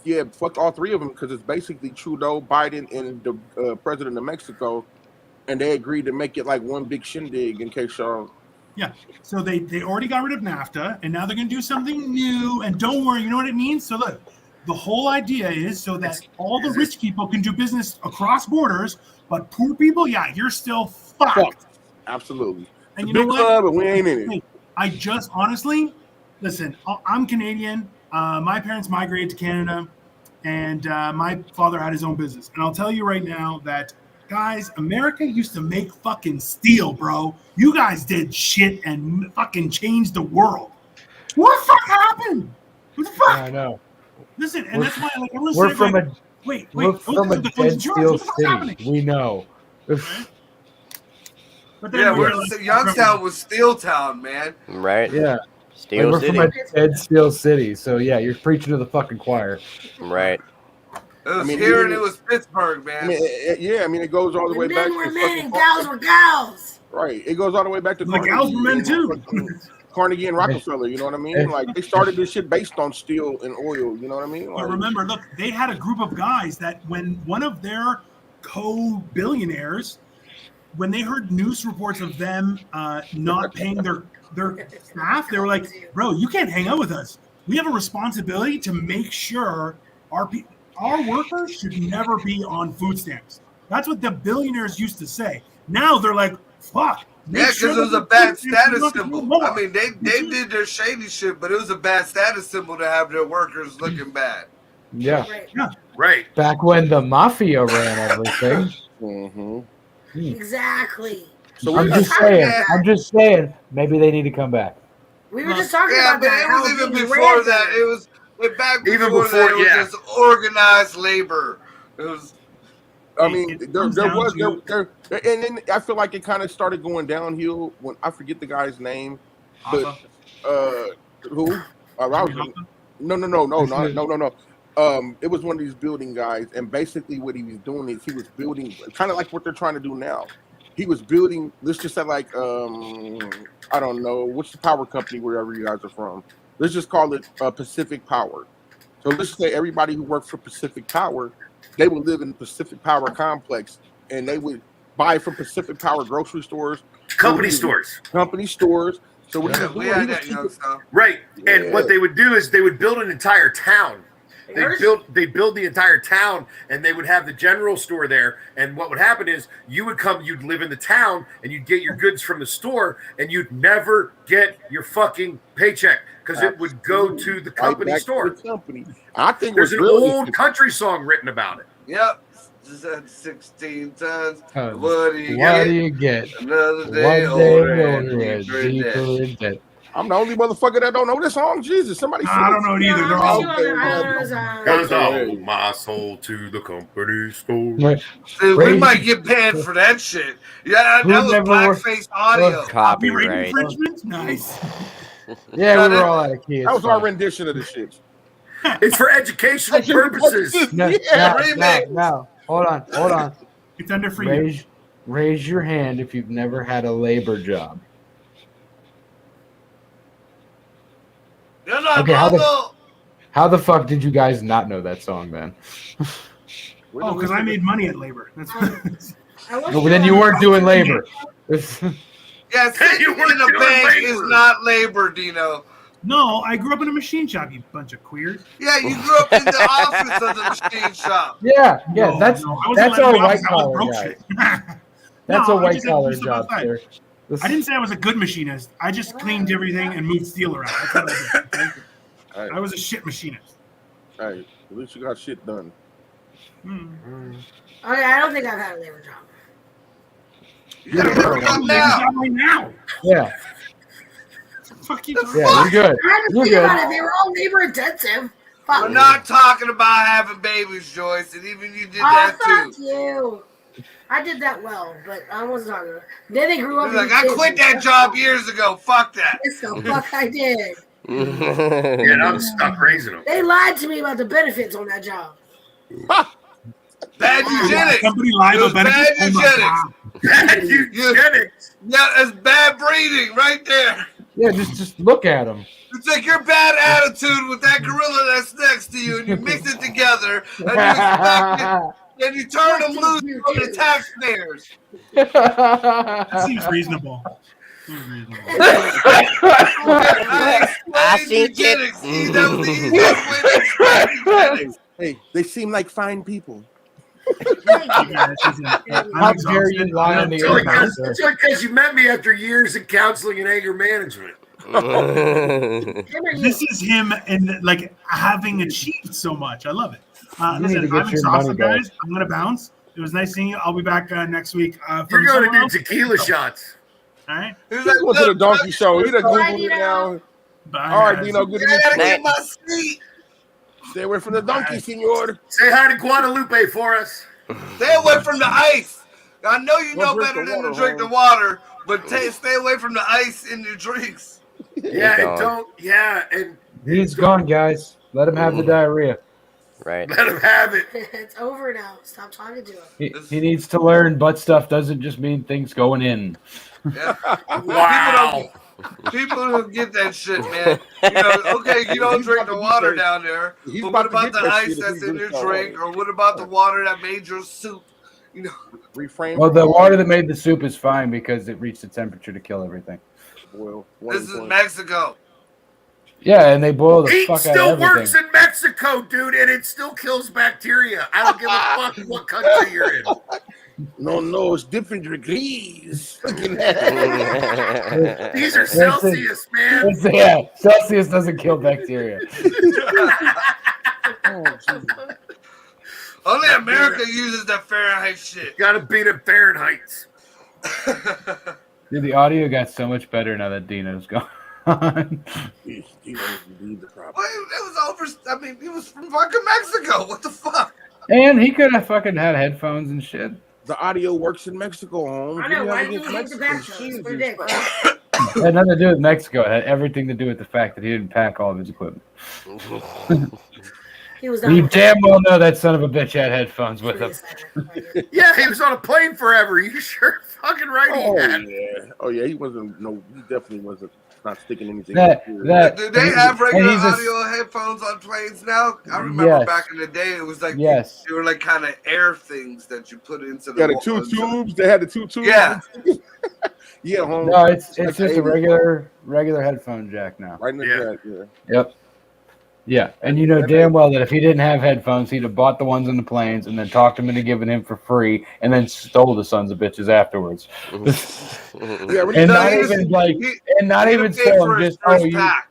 yeah, fuck all three of them because it's basically Trudeau, Biden, and the president of Mexico, and they agreed to make it like one big shindig. In case y'all.
Yeah. So they already got rid of NAFTA, and now they're going to do something new. And don't worry, you know what it means. So look. The whole idea is so that all the rich people can do business across borders, but poor people, yeah, you're still fucked.
Absolutely.
And you
big
know what?
club, and we ain't in it.
I just honestly, listen, I'm Canadian. My parents migrated to Canada, and my father had his own business. And I'll tell you right now that, guys, America used to make fucking steel, bro. You guys did shit and fucking changed the world. What the fuck happened? What the fuck?
I know.
Listen, and that's why like
we're from a we're from a dead steel city. We know.
But then
yeah, Youngstown was Steel Town, man.
Right.
Yeah.
Steel
City. We're from a dead steel city, so yeah, you're preaching to the fucking choir.
Right.
It was here and it was Pittsburgh, man.
I mean, it goes all the way back.
Men were men and gals were gals.
Right. It goes all the way back to
the gals were men too.
Carnegie and Rockefeller, you know what I mean? Like they started this shit based on steel and oil, you know what I mean? Like,
but remember, look, they had a group of guys that when one of their co-billionaires, when they heard news reports of them not paying their staff, they were like, "Bro, you can't hang out with us. We have a responsibility to make sure our workers should never be on food stamps." That's what the billionaires used to say. Now they're like, "Fuck."
Yeah, because it was a bad status symbol. I mean, they did their shady shit, but it was a bad status symbol to have their workers looking bad.
Yeah.
Right.
Back when the mafia ran everything.
Mm-hmm.
Exactly.
So
I'm just saying, maybe they need to come back.
We were just talking about
but
that.
it was even before that. It was back before that. It was just organized labor. It was.
I mean, there was, and then I feel like it kind of started going downhill when I forget the guy's name, but who? No. It was one of these building guys, and basically what he was doing is he was building kind of like what they're trying to do now. He was building. Let's just say like I don't know what's the power company wherever you guys are from. Let's just call it Pacific Power. So let's say everybody who works for Pacific Power. They would live in the Pacific Power complex, and they would buy from Pacific Power grocery stores,
company stores.
So
we had that young stuff,
right? Yeah. And what they would do is they would build an entire town. They build the entire town, and they would have the general store there. And what would happen is you'd live in the town, and you'd get your goods from the store, and you'd never get your fucking paycheck because it would go to the company store.
The company. I think
there's an old country song written about it.
Yep. 16 tons.
What do you get?
Another day older, deeper in debt.
I'm the only motherfucker that don't know this song. Jesus, somebody.
I don't know it either. They're all.
Cause I owe my soul to the company store.
Dude, we might get banned for that shit. Yeah, that was blackface audio.
Copyright
infringement. Nice.
Yeah, we were all out of key.
That was our rendition of the shit.
It's for educational purposes.
Now, hold on.
It's under for you.
Raise your hand if you've never had a labor job. Okay, how the fuck did you guys not know that song, man?
Oh, because I made money at labor.
No, then you weren't doing labor.
Yeah, sitting in a bank is not labor, Dino.
No, I grew up in a machine shop, you bunch of queers.
Yeah, you grew up in the office of the machine shop.
Yeah,
No,
that's
no, I wasn't
that's
letting
our
the
white
office, I was
collar
broke
guys.
shit.
That's
No,
a
I
white
just had to do
collar
stuff
job,
outside.
sir.
I didn't say I was a good machinist. I just cleaned everything and moved steel around. That's what I did.
Hey,
I was a shit machinist.
hey, at least you got shit done.
Okay, I don't think I've had a labor job.
You got a labor job now.
Right now.
Yeah,
Fuck you.
yeah, you're good.
I had to
You're
think about
good.
it. They were all labor intensive.
We're not talking about having babies, Joyce, and even you did that
fuck
too.
you. I did that well, but I wasn't talking about it. Then they grew up.
You're like, I quit that job years ago. Fuck that.
Yes, the fuck I did.
Yeah, I'm stuck raising them.
They lied to me about the benefits on that job.
Bad eugenics.
Somebody lied
It was
about
bad
benefits. Oh my
eugenics.
God.
Bad eugenics.
Yeah, it's bad breeding right there.
Yeah, just look at them.
You take your bad attitude with that gorilla that's next to you, and you mix it together, and you expect it, and you turn them loose on the taxpayers.
That seems reasonable.
I seen
eugenics. That was the easiest way to explain eugenics.
Hey, they seem like fine people.
How dare you lie on the air, sir?
It's because you met me after years of counseling and anger management.
This is him and like having achieved so much. I love it. Listen,
get
I'm
your money
exhausted,
back.
guys. I'm gonna bounce. It was nice seeing you. I'll be back next week.
You're going to do tequila shots.
All right.
He's
Let's go to the donkey show. He done
Bye,
Googled it
Dino.
now.
Bye,
All right,
guys.
Dino, good to
I
meet
gotta
you.
get my seat.
Stay away from the donkey, senor.
Say hi to Guadalupe for us.
Stay away from the ice. I know you know
Don't drink
better
the
than to
water,
drink the
Holmes.
water, but stay away from the ice in your drinks.
Yeah, and
gone.
don't. Yeah, and
He's gone, guys. Let him have the diarrhea.
Right.
let him have it.
It's over now. Stop talking to him.
He needs to learn butt stuff doesn't just mean things going in.
Yeah.
Wow.
People don't get that shit, man. You know, okay, you don't
He's
drink
about
the
to
water
get that-
down there,
he's
but what
about to
about
get
the
that
ice
shit if
that's
he
in your
drinks that
drink,
water.
or what about the water that made your soup? You know,
Refrain.
Well,
from
the
all
water that made the soup is fine because it reached the temperature to kill everything.
boil.
this is Mexico.
Yeah, and they boil the
Heat
fuck out
still
of
works
everything.
in Mexico, dude, and it still kills bacteria. I don't give a fuck what country you're in.
No, it's different degrees.
These are Celsius, man.
Yeah, Celsius doesn't kill bacteria.
Only America uses that Fahrenheit shit.
Gotta beat it Fahrenheit.
Dude, the audio got so much better now that Dino's gone.
You need the problem.
Well, it was over. I mean, he was from fucking Mexico. What the fuck?
And he could have fucking had headphones and shit.
The audio works in Mexico, Holmes.
I know. Why didn't you hit the back show? It's ridiculous.
It had nothing to do with Mexico. It had everything to do with the fact that he didn't pack all of his equipment.
He was
You
done.
damn well know that son of a bitch had headphones with him.
Yeah, he was on a plane forever. You sure fucking right he had.
Oh yeah, he wasn't. No, he definitely wasn't. Not sticking anything.
That-
in his ear.
that-
Do they have regular
he's a-
audio headphones on planes now? I remember
Yes.
back in the day, it was like
Yes.
they were like kind of air things that you put into the.
Yeah, the two tubes. They had the two tubes.
Yeah.
Yeah, Holmes.
No, it's
Like
just
the
a
80s.
regular headphone jack now.
Right in the
Yeah.
jack. Yeah.
Yep. Yeah, and you know damn well that if he didn't have headphones, he'd have bought the ones on the planes and then talked him into giving him for free, and then stole the sons of bitches afterwards.
Yeah,
And
No,
not
he
even
just-
like,
he-
and not
he
even
didn't pay
stole
for
them.
his
Just
first
you.
pack.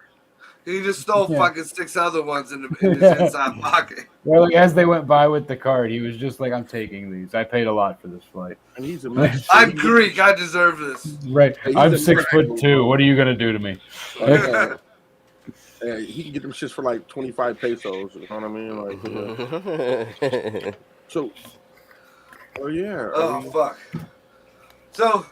He just stole
Yeah.
fucking 6 other ones in his inside pocket.
Well, like as they went by with the card, he was just like, "I'm taking these. I paid a lot for this flight."
And he's a
I'm Greek. I deserve this.
Right?
He's
I'm
a
6'2". What are you gonna do to me?
Yeah, he can get them shits for like 25 pesos. You know what I mean? Like, yeah. So, oh yeah.
Oh fuck. So,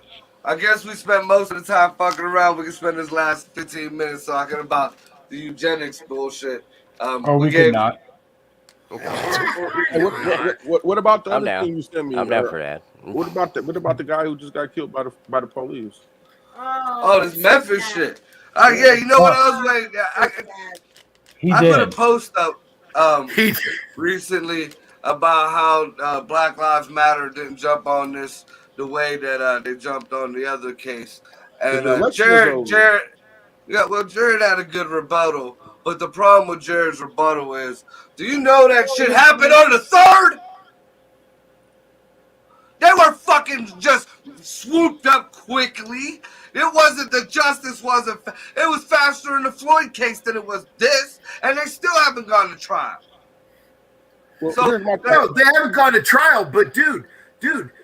I guess we spent most of the time fucking around. We can spend this last 15 minutes talking about the eugenics bullshit.
Or we could not.
Hey, what about the
I'm
other
down.
thing you sent me?
I'm down for that.
What about the guy who just got killed by the police?
Oh, this Memphis shit. Yeah, you know what I was waiting.
He
I put a
did.
post up
He
recently about how Black Lives Matter didn't jump on this the way that they jumped on the other case. And
The election was over.
Yeah, well, Jared had a good rebuttal, but the problem with Jared's rebuttal is, do you know that shit happened on the 3rd? They were fucking just swooped up quickly. It wasn't the justice wasn't. It was faster in the Floyd case than it was this, and they still haven't gone to trial.
Well,
So
here's my
No, they haven't gone to trial. But dude,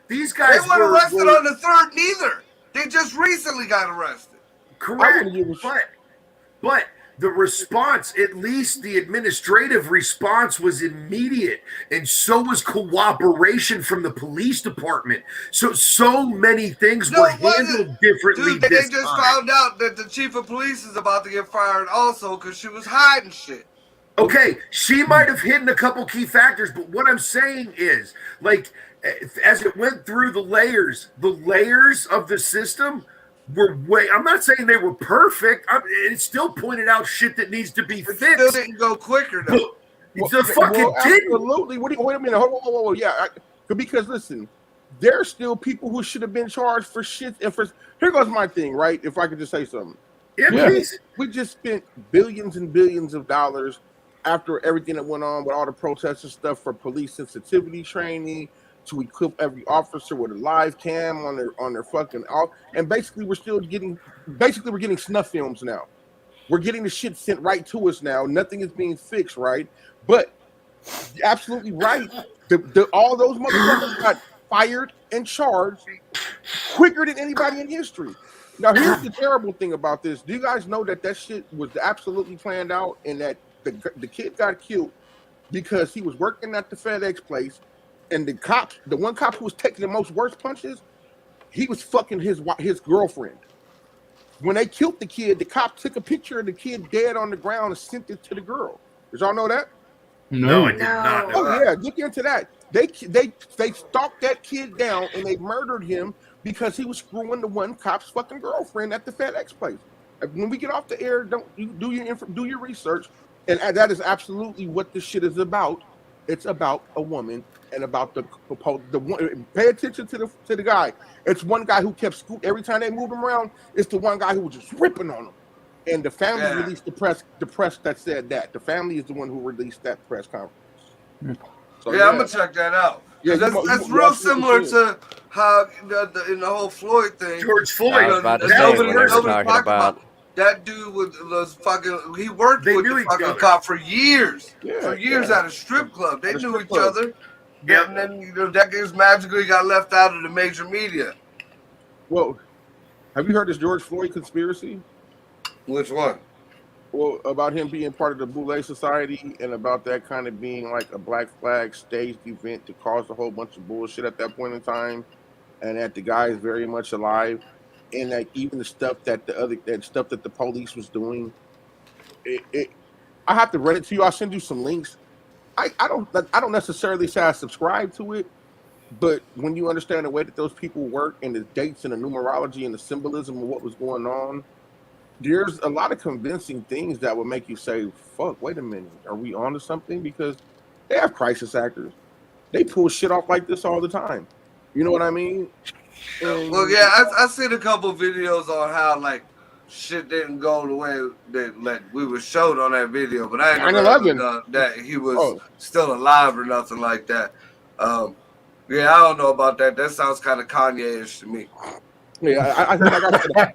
these
they
guys
weren't arrested
were
on the 3rd neither. They just recently got arrested.
correct. But the response, at least the administrative response, was immediate, and so was cooperation from the police department. So many things were handled differently.
Dude, they just found out that the chief of police is about to get fired also because she was hiding shit.
Okay, she might have hidden a couple key factors, but what I'm saying is, like, as it went through the layers of the system were way. I'm not saying they were perfect. It still pointed out shit that needs to be fixed. It
still didn't go quicker though.
Absolutely. Wait a minute. Hold. Yeah, because listen, there's still people who should have been charged for shit. And here goes my thing, right? If I could just say something.
Yeah, please.
We just spent billions and billions of dollars after everything that went on with all the protests and stuff for police sensitivity training, to equip every officer with a live cam on their fucking and basically we're getting snuff films now. We're getting the shit sent right to us now. Nothing is being fixed, right? But you're absolutely right. All those motherfuckers got fired and charged quicker than anybody in history. Now here's the terrible thing about this. Do you guys know that shit was absolutely planned out, and that the kid got killed because he was working at the FedEx place, and the one cop who was taking the most worst punches, he was fucking his girlfriend. When they killed the kid, the cop took a picture of the kid dead on the ground and sent it to the girl. Did y'all know that?
No, I did not know that.
Yeah, look into that. They stalked that kid down and they murdered him because he was screwing the one cop's fucking girlfriend at the FedEx place. When we get off the air, do your research, and that is absolutely what this shit is about. It's about a woman and about the one. Pay attention to the guy. It's one guy who kept every time they moved him around. It's the one guy who was just ripping on him. And the family released the press that said that. The family is the one who released that press conference. So,
I'm gonna check that out. Yeah, that's real similar to how in the whole Floyd thing.
George Floyd.
I was about to say when they were talking about
that dude was fucking. He worked with the fucking cop for years. At a strip club. They knew each other. Yeah, and then that just magically got left out of the major media.
Well, have you heard this George Floyd conspiracy?
Which one?
Well, about him being part of the Boule Society, and about that kind of being like a Black Flag staged event to cause a whole bunch of bullshit at that point in time, and that the guy is very much alive, and that even the stuff that the police was doing, I have to run it to you. I'll send you some links. I don't necessarily say I subscribe to it, but when you understand the way that those people work and the dates and the numerology and the symbolism of what was going on, there's a lot of convincing things that would make you say, fuck, wait a minute, are we on to something? Because they have crisis actors. They pull shit off like this all the time. You know what I mean?
Well, yeah, I seen a couple videos on how, like, shit didn't go the way that we were showed on that video, but I ain't never that he was still alive or nothing like that. I don't know about that. That sounds kind of Kanye-ish to me.
Yeah,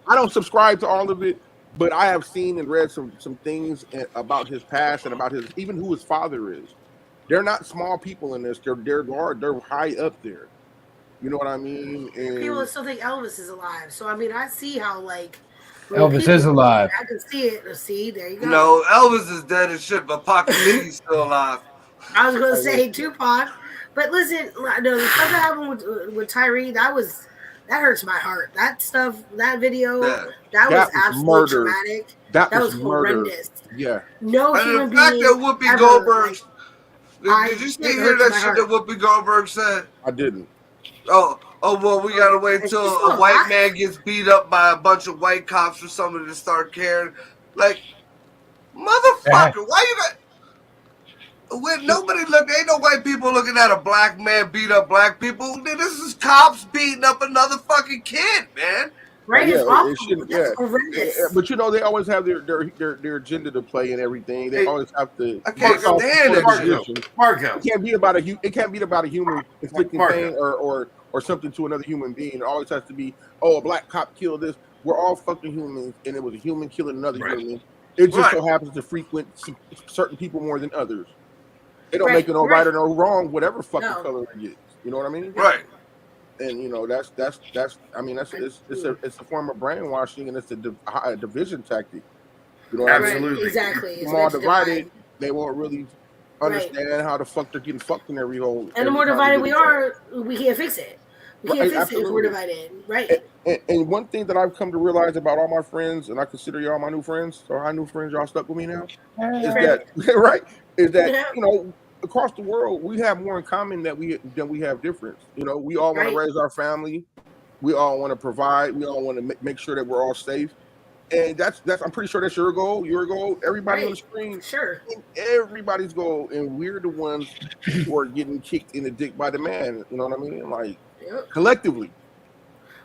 I don't subscribe to all of it, but I have seen and read some things about his past and about even who his father is. They're not small people in this. They're high up there. You know what I mean? And
people still think Elvis is alive. So I mean, I see how like
Elvis is alive.
I can see it. See, there you go.
No, Elvis is dead as shit, but Pac is still alive.
I was gonna say Tupac, but listen, no, the stuff that happened with Tyree, that hurts my heart. That stuff, that video, that was absolutely traumatic. That was horrendous.
Yeah.
No human being.
The fact that Whoopi Goldberg. Did you hear that shit that Whoopi Goldberg said?
I didn't.
Oh, well, we gotta wait till a white man gets beat up by a bunch of white cops for somebody to start caring. Like, motherfucker, why you got... When nobody ain't no white people looking at a black man beat up black people. This is cops beating up another fucking kid, man.
Right?
Yeah,
It's
it
awful.
shouldn't.
That's
Yeah,
horrendous.
but they always have their agenda to play and everything. They
Hey,
always have to.
I can't
Marco,
stand that shit.
Marco.
It can't be about a human inflicting
Marco.
pain or something to another human being. It always has to be, a black cop killed this. We're all fucking humans, and it was a human killing another human. It just so happens to frequent certain people more than others. They don't make it no right or no wrong, whatever fucking color it is. You know what I mean?
Right.
And that's I mean it's a form of brainwashing, and it's a division tactic. You know what
Absolutely.
I mean?
Exactly.
If they're all divided, they won't really understand how the fuck they're getting fucked in every hole.
And the more divided we are, we can't fix it. We can't fix it if we're divided. Right.
And one thing that I've come to realize about all my friends, and I consider y'all my new friends, so our new friends, y'all stuck with me now, is that you know, across the world we have more in common than we have difference. You know, we all want to raise our family, we all want to provide, we all want to make sure that we're all safe, and that's I'm pretty sure that's your goal, everybody on the screen, everybody's goal, and we're the ones who are getting kicked in the dick by the man. You know what I mean? Like collectively.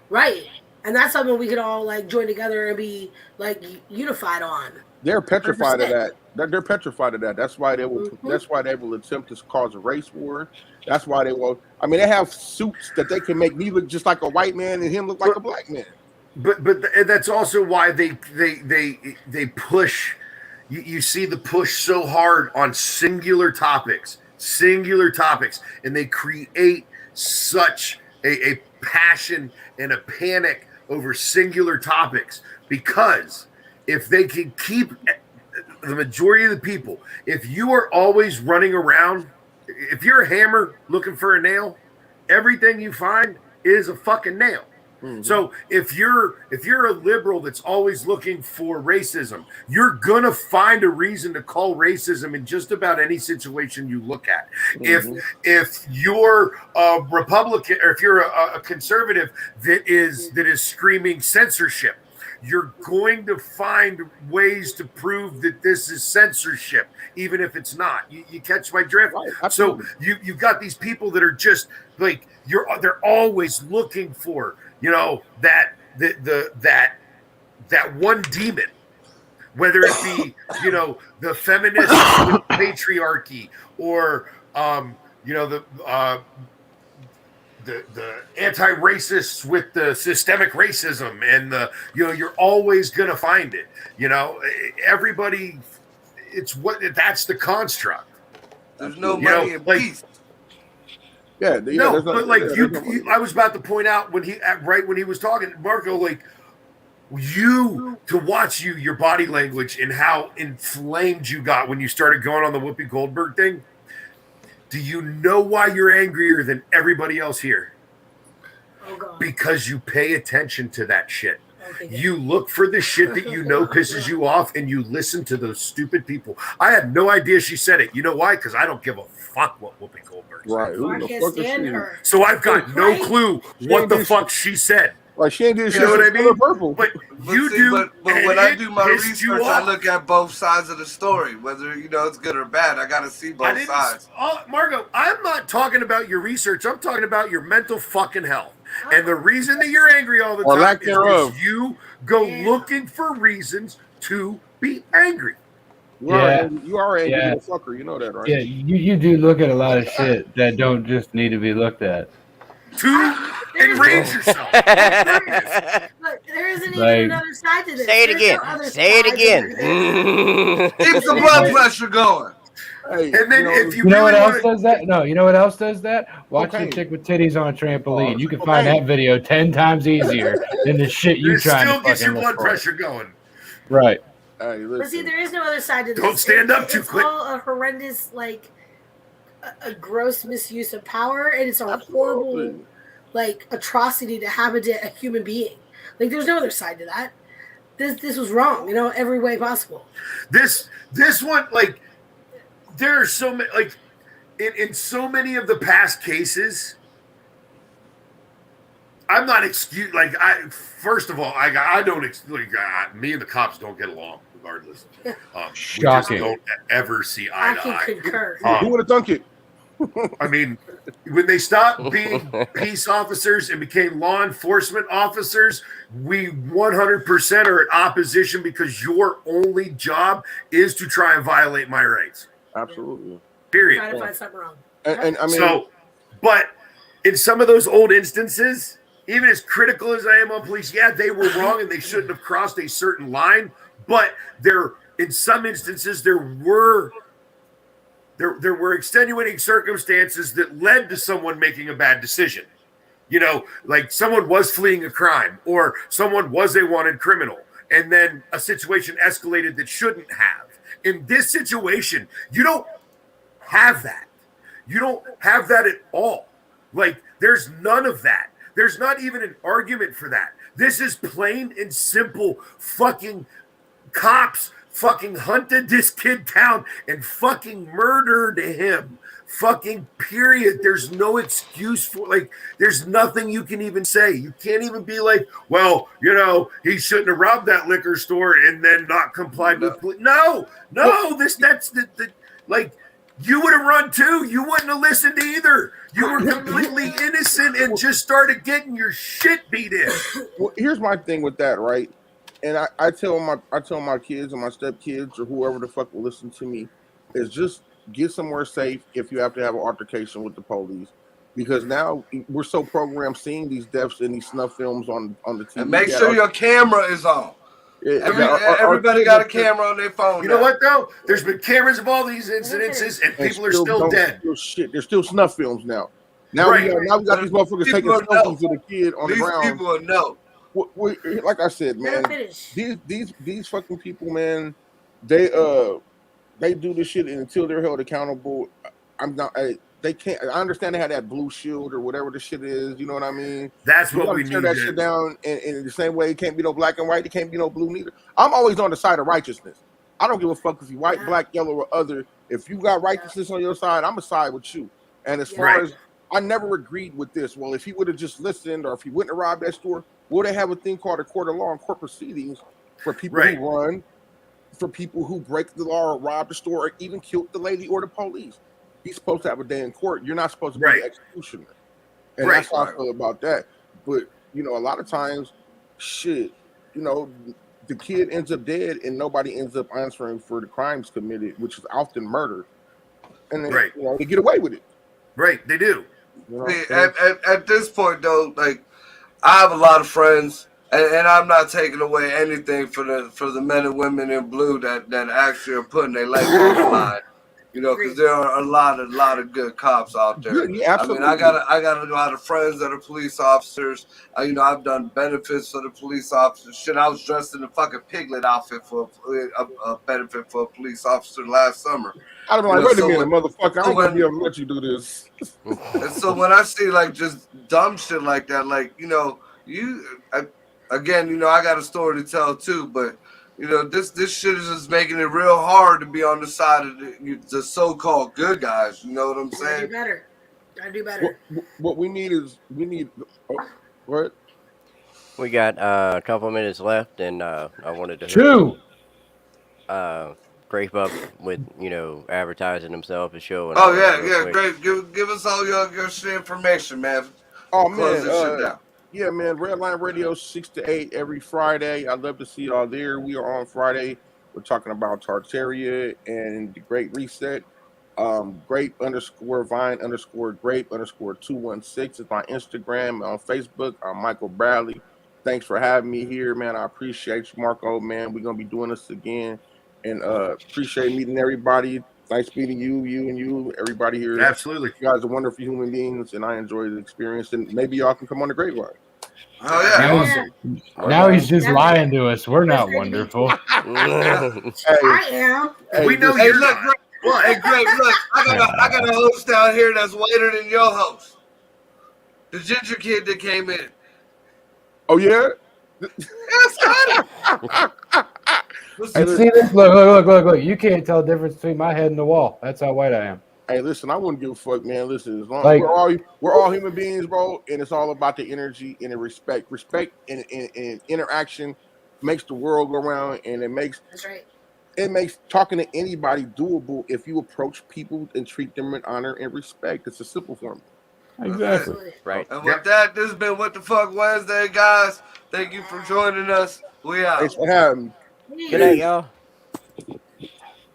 Right. And that's something we could all like join together and be like unified on.
They're petrified 100%. Of that. They're petrified of that. That's why they will. That's why they will attempt to cause a race war. That's why they will. I mean, they have suits that they can make me look just like a white man and him look like a black man.
But that's also why they push. You see the push so hard on singular topics, and they create such a passion and a panic over singular topics, because if they can keep the majority of the people, if you are always running around, if you're a hammer looking for a nail, everything you find is a fucking nail. Mm-hmm. So if you're a liberal that's always looking for racism, you're gonna find a reason to call racism in just about any situation you look at. Mm-hmm. If you're a Republican, or if you're a conservative that is screaming censorship, you're going to find ways to prove that this is censorship, even if it's not. You catch my drift? Right, so you've got these people that are just like they're always looking for, you know, that one demon, whether it be, you know, the feminist patriarchy, or you know, the anti-racists with the systemic racism, and you're always gonna find it. You know, everybody. That's the construct.
There's no money in peace.
Yeah,
no, but like I was about to point out when he was talking, Marco, like to watch your body language and how inflamed you got when you started going on the Whoopi Goldberg thing. Do you know why you're angrier than everybody else here?
Oh, God.
Because you pay attention to that shit. You look for the shit that you know pisses you off, and you listen to those stupid people. I had no idea she said it. You know why? Because I don't give a fuck what Whoopi Goldberg said.
Right.
I can't stand her.
So I've got no clue what the fuck she said.
Like she ain't doing shit.
You know what I mean?
Purple.
But you do.
But when I do my research, I look at both sides of the story, whether it's good or bad. I got to see both sides.
Margo, I'm not talking about your research. I'm talking about your mental fucking health. And the reason that you're angry all the time is because you go looking for reasons to be angry.
You are angry, you fucker. You know that, right?
Yeah, you do look at a lot of shit that don't just need to be looked at.
To enrage yourself.
But there isn't even another side to this.
Say it again. Say it again.
Keep the blood pressure going.
Hey, and then if
you know what else does that? No, you know what else does that? Watching a chick with titties on a trampoline. You can find that video 10 times easier than the shit you try to fucking
still gets your blood pressure going.
Right.
But see, there is no other side to this.
Don't stand up too quick.
It's all a horrendous, like, a gross misuse of power, and it's a horrible, like, atrocity to happen to a human being. Like, there's no other side to that. This was wrong, every way possible.
This one, like, there are so many, like, in so many of the past cases, I'm not excused. Like, first of all, I don't me and the cops don't get along regardless.
Shocking.
We just don't ever see eye to eye.
Concur.
Who would have thunk it?
I mean, when they stopped being peace officers and became law enforcement officers, we 100% are at opposition because your only job is to try and violate my rights.
Absolutely.
Period.
Try to find something wrong.
And I mean,
So, but in some of those old instances, even as critical as I am on police, yeah, they were wrong and they shouldn't have crossed a certain line. But in some instances, there were extenuating circumstances that led to someone making a bad decision. You know, like someone was fleeing a crime or someone was a wanted criminal, and then a situation escalated that shouldn't have. In this situation, you don't have that. You don't have that at all. Like, there's none of that. There's not even an argument for that. This is plain and simple fucking cops fucking hunted this kid down and fucking murdered him. Fucking period. There's no excuse for, like, there's nothing you can even say. You can't even be like, well, you know, he shouldn't have robbed that liquor store and then not complied with police. No, that's the like, you would have run too. You wouldn't have listened either. You were completely innocent and just started getting your shit beat in.
Well, here's my thing with that, right? And I tell my kids and my stepkids or whoever the fuck will listen to me is just get somewhere safe if you have to have an altercation with the police, because now we're so programmed seeing these deaths in these snuff films on the TV.
And make sure your camera is on. Everybody got a camera on their phone.
You know what though? There's been cameras of all these incidences, and people are still dead.
Shit, there's still snuff films now. Now we got these motherfuckers taking selfies of the kid on the ground.
These people know.
Like I said, man, these fucking people, man, they do this shit until they're held accountable. They can't. I understand they had that blue shield or whatever the shit is. You know what I mean?
That's what we
tear
need.
That shit down in the same way. It can't be no black and white. It can't be no blue neither. I'm always on the side of righteousness. I don't give a fuck if you white, black, yellow, or other. If you got righteousness on your side, I'm gonna side with you. And as far as I never agreed with this. Well, if he would have just listened, or if he wouldn't have robbed that store, would they have a thing called a court of law and court proceedings for people who run, for people who break the law or rob the store or even killed the lady or the police? He's supposed to have a day in court. You're not supposed to be the executioner. And that's how I feel about that. But, you know, a lot of times, shit, you know, the kid ends up dead and nobody ends up answering for the crimes committed, which is often murder. And then, you know, they get away with it.
Right, they do.
You know,
See, at this point, though, like, I have a lot of friends, and I'm not taking away anything for the men and women in blue that actually are putting their life on the line. You know, because there are a lot of good cops out there.
Yeah,
I mean, I got a lot of friends that are police officers. You know, I've done benefits for the police officers. Shit, I was dressed in a fucking piglet outfit for a benefit for a police officer last summer.
I don't know. Like, wait a minute, motherfucker. I'm gonna be able to let you do this.
And so when I see like just dumb shit like that, like, you know, again, you know, I got a story to tell too, but. You know, this shit is just making it real hard to be on the side of the so-called good guys. You know what I'm saying?
Gotta do better.
What we need what?
We got a couple minutes left, and I wanted to Grape up with, you know, advertising himself and showing.
Oh yeah, great. Give us all your shit information, man.
Oh man, yeah, man. Redline Radio 6 to 8 every Friday. I'd love to see y'all there. We are on Friday. We're talking about Tartaria and the Great Reset. Grape _Vine _Grape _216 is my Instagram. On Facebook, I'm Michael Bradley. Thanks for having me here, man. I appreciate you, Marco, man. We're gonna be doing this again, and appreciate meeting everybody. Nice meeting you, everybody here.
Absolutely.
You guys are wonderful human beings, and I enjoyed the experience. And maybe y'all can come on the Grapevine.
Oh yeah.
Now he's just lying to us. We're not wonderful.
I am.
We know
Hey,
you're
look,
not.
hey, Greg, look. I got a host down here that's whiter than your host. The ginger kid that came in.
Oh yeah.
Hey, see this? Look. You can't tell the difference between my head and the wall. That's how white I am.
Hey, listen, I wouldn't give a fuck, man. Listen, as long as we're all human beings, bro, and it's all about the energy and the respect. Respect and interaction makes the world go round, and it makes it makes talking to anybody doable if you approach people and treat them with honor and respect. It's a simple formula.
Exactly.
Absolutely.
Right.
And with that, this has been What the Fuck Wednesday, guys. Thank you for joining us. We out.
Thanks for having me.
Good night, y'all.